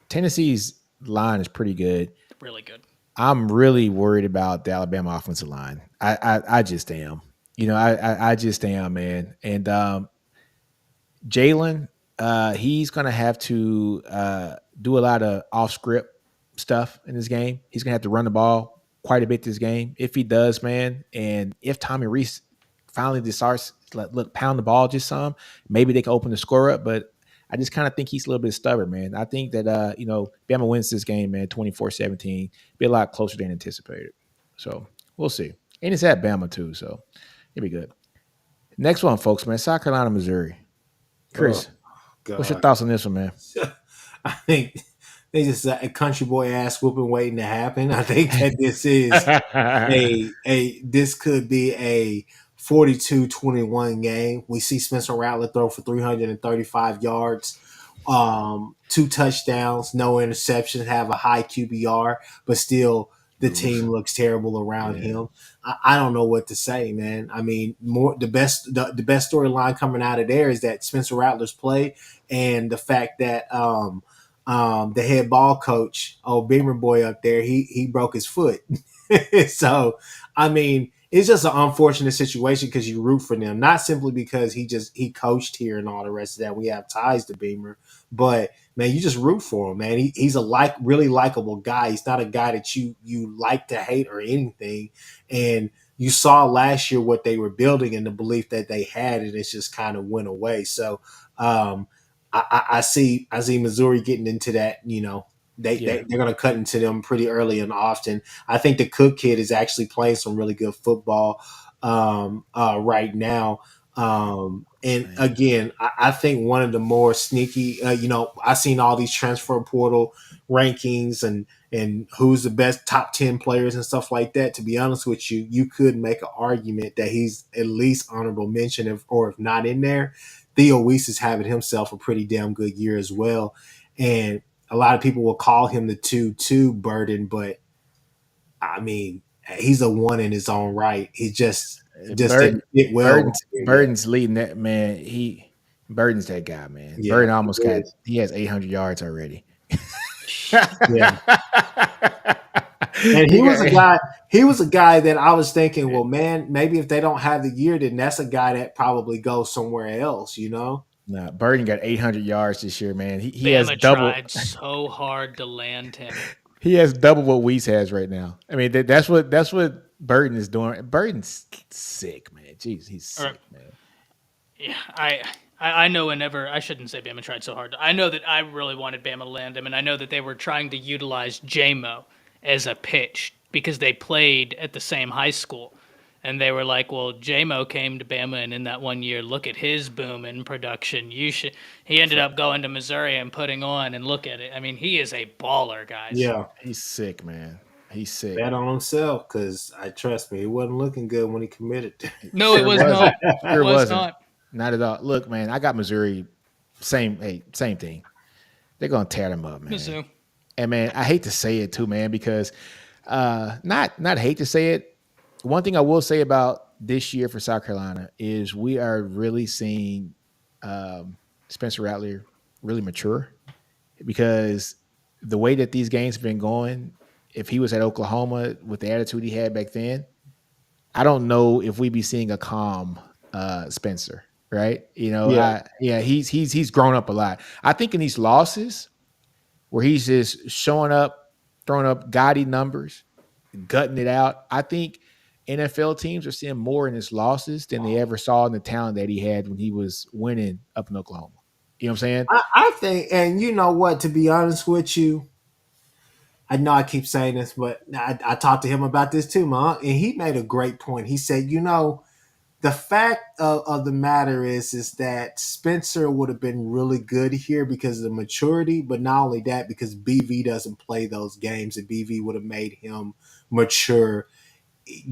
Tennessee's line is pretty good. Really good. I'm really worried about the Alabama offensive line. I just am. I just am, man. And Jalen, he's going to have to do a lot of off-script stuff in this game. He's going to have to run the ball quite a bit this game. If he does, man, and if Tommy Rees finally starts pound the ball just some, maybe they can open the score up. But I just kind of think he's a little bit stubborn, man. I think that Bama wins this game, man, 24-17. Be a lot closer than anticipated. So we'll see. And it's at Bama too, so it'll be good. Next one, folks, man. South Carolina, Missouri. Chris, what's your thoughts on this one, man? I think they just a country boy ass whooping waiting to happen. I think that this is this could be a 42-21 game. We see Spencer Rattler throw for 335 yards, 2 touchdowns, no interceptions, have a high QBR, but still the team looks terrible around him. I don't know what to say, man. I mean, the best storyline coming out of there is that Spencer Rattler's play and the fact that the head ball coach, Beamer boy up there, he broke his foot. So, I mean, it's just an unfortunate situation because you root for them, not simply because he coached here and all the rest of that. We have ties to Beamer, but man, you just root for him, man. He's a really likable guy. He's not a guy that you like to hate or anything. And you saw last year what they were building and the belief that they had, and it's just kind of went away. So I see Missouri getting into that, they're going to cut into them pretty early and often. I think the Cook kid is actually playing some really good football right now. And Man. again, I think one of the more sneaky, I've seen all these transfer portal rankings and who's the best top 10 players and stuff like that. To be honest with you, you could make an argument that he's at least honorable mention, or if not in there. Theo Weiss is having himself a pretty damn good year as well. And a lot of people will call him the 2-2 Burden, but I mean, he's a one in his own right. He just Burden, didn't fit well right here yet. Burden's leading that, man. Burden's that guy, man. Yeah, Burden almost he is. he has 800 yards already. Yeah. And he was a guy. He was a guy that I was thinking, well, man, maybe if they don't have the year, then that's a guy that probably goes somewhere else. Nah, Burden got 800 yards this year, man. He has Bama double. tried so hard to land him. He has double what Weiss has right now. I mean, that's what Burden is doing. Burden's sick, man. Jeez, he's sick, man. Yeah, I know whenever, I shouldn't say Bama tried so hard. I know that I really wanted Bama to land him, and I know that they were trying to utilize J-Mo as a pitch because they played at the same high school. And they were like, well, J-Mo came to Bama, and in that 1 year, look at his boom in production. He ended up going to Missouri and putting on, and look at it. I mean, he is a baller, guys. Yeah, He's sick, man. He's sick. bet on himself because trust me, it wasn't looking good when he committed. No, it was not. Sure It was wasn't. not. Not at all. Look, man, I got Missouri. Same thing. They're gonna tear them up, man. Mizzou. And man, I hate to say it too, man, because not hate to say it. One thing I will say about this year for South Carolina is we are really seeing Spencer Rattler really mature, because the way that these games have been going, if he was at Oklahoma with the attitude he had back then, I don't know if we'd be seeing a calm Spencer, right? He's grown up a lot. I think in these losses where he's just showing up, throwing up gaudy numbers, gutting it out, I think NFL teams are seeing more in his losses than they ever saw in the talent that he had when he was winning up in Oklahoma. You know what I'm saying? I think, and you know what? To be honest with you, I know I keep saying this, but I talked to him about this too, man, and he made a great point. He said, the fact of the matter is that Spencer would have been really good here because of the maturity, but not only that, because BV doesn't play those games, and BV would have made him mature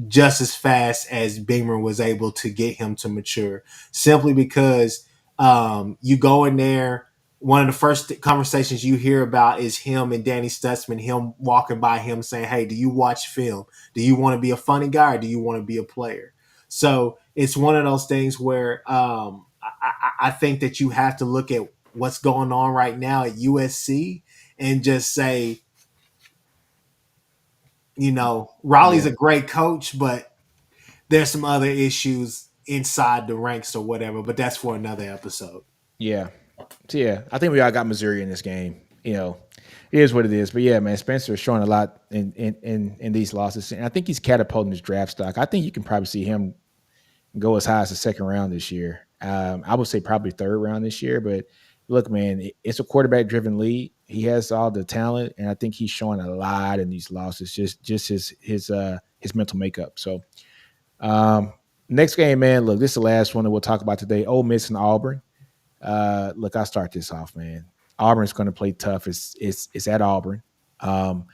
just as fast as Beamer was able to get him to mature, simply because you go in there. One of the first conversations you hear about is him and Danny Stutzman, him walking by him saying, hey, do you watch film? Do you want to be a funny guy, or do you want to be a player? So it's one of those things where I think that you have to look at what's going on right now at USC and just say, Raleigh's a great coach, but there's some other issues inside the ranks or whatever, but that's for another episode. Yeah. So, yeah, I think we all got Missouri in this game. It is what it is. But, yeah, man, Spencer is showing a lot in these losses. And I think he's catapulting his draft stock. I think you can probably see him go as high as the second round this year. I would say probably third round this year. But, look, man, it's a quarterback-driven league. He has all the talent, and I think he's showing a lot in these losses, just his mental makeup. So, next game, man, look, this is the last one that we'll talk about today, Ole Miss and Auburn. Look, I'll start this off, man. Auburn's going to play tough. It's at Auburn. Man,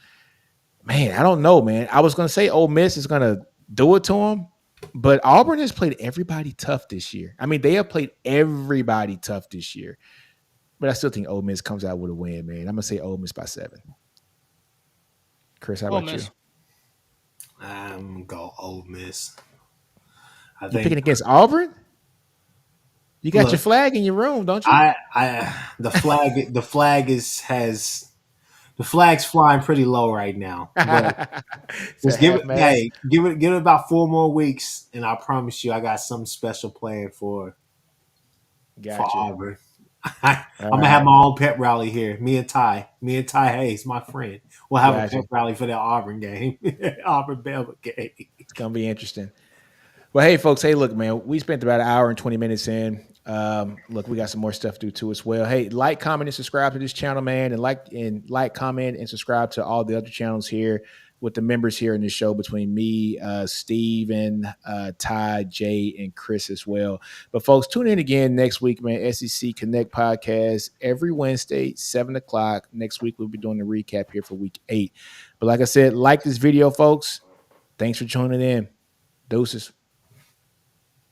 I don't know, man. I was going to say Ole Miss is going to do it to them, but Auburn has played everybody tough this year. I mean, they have played everybody tough this year, but I still think Ole Miss comes out with a win, man. I'm going to say Ole Miss by 7. Chris, how about you? I'm going to go Ole Miss. You picking against Auburn? You got your flag in your room, don't you? The flag's flying pretty low right now. But just give it about 4 more weeks, and I promise you, I got something special planned for Auburn. I'm gonna have my own pep rally here. Me and Ty Hayes, my friend, we'll have a pep rally for that Auburn game, Auburn Bama game. It's gonna be interesting. Well, hey, folks. Hey, look, man. We spent about an hour and 20 minutes in. Look, we got some more stuff to do too as well. Hey, like, comment, and subscribe to this channel, man, and like, comment, and subscribe to all the other channels here. with the members here in the show between me, Steven, Ty, Jay, and Chris as well. But folks, tune in again next week, man. SEC Connect podcast every Wednesday, 7:00. Next week, we'll be doing the recap here for week 8. But like I said, like this video, folks. Thanks for tuning in. Deuces.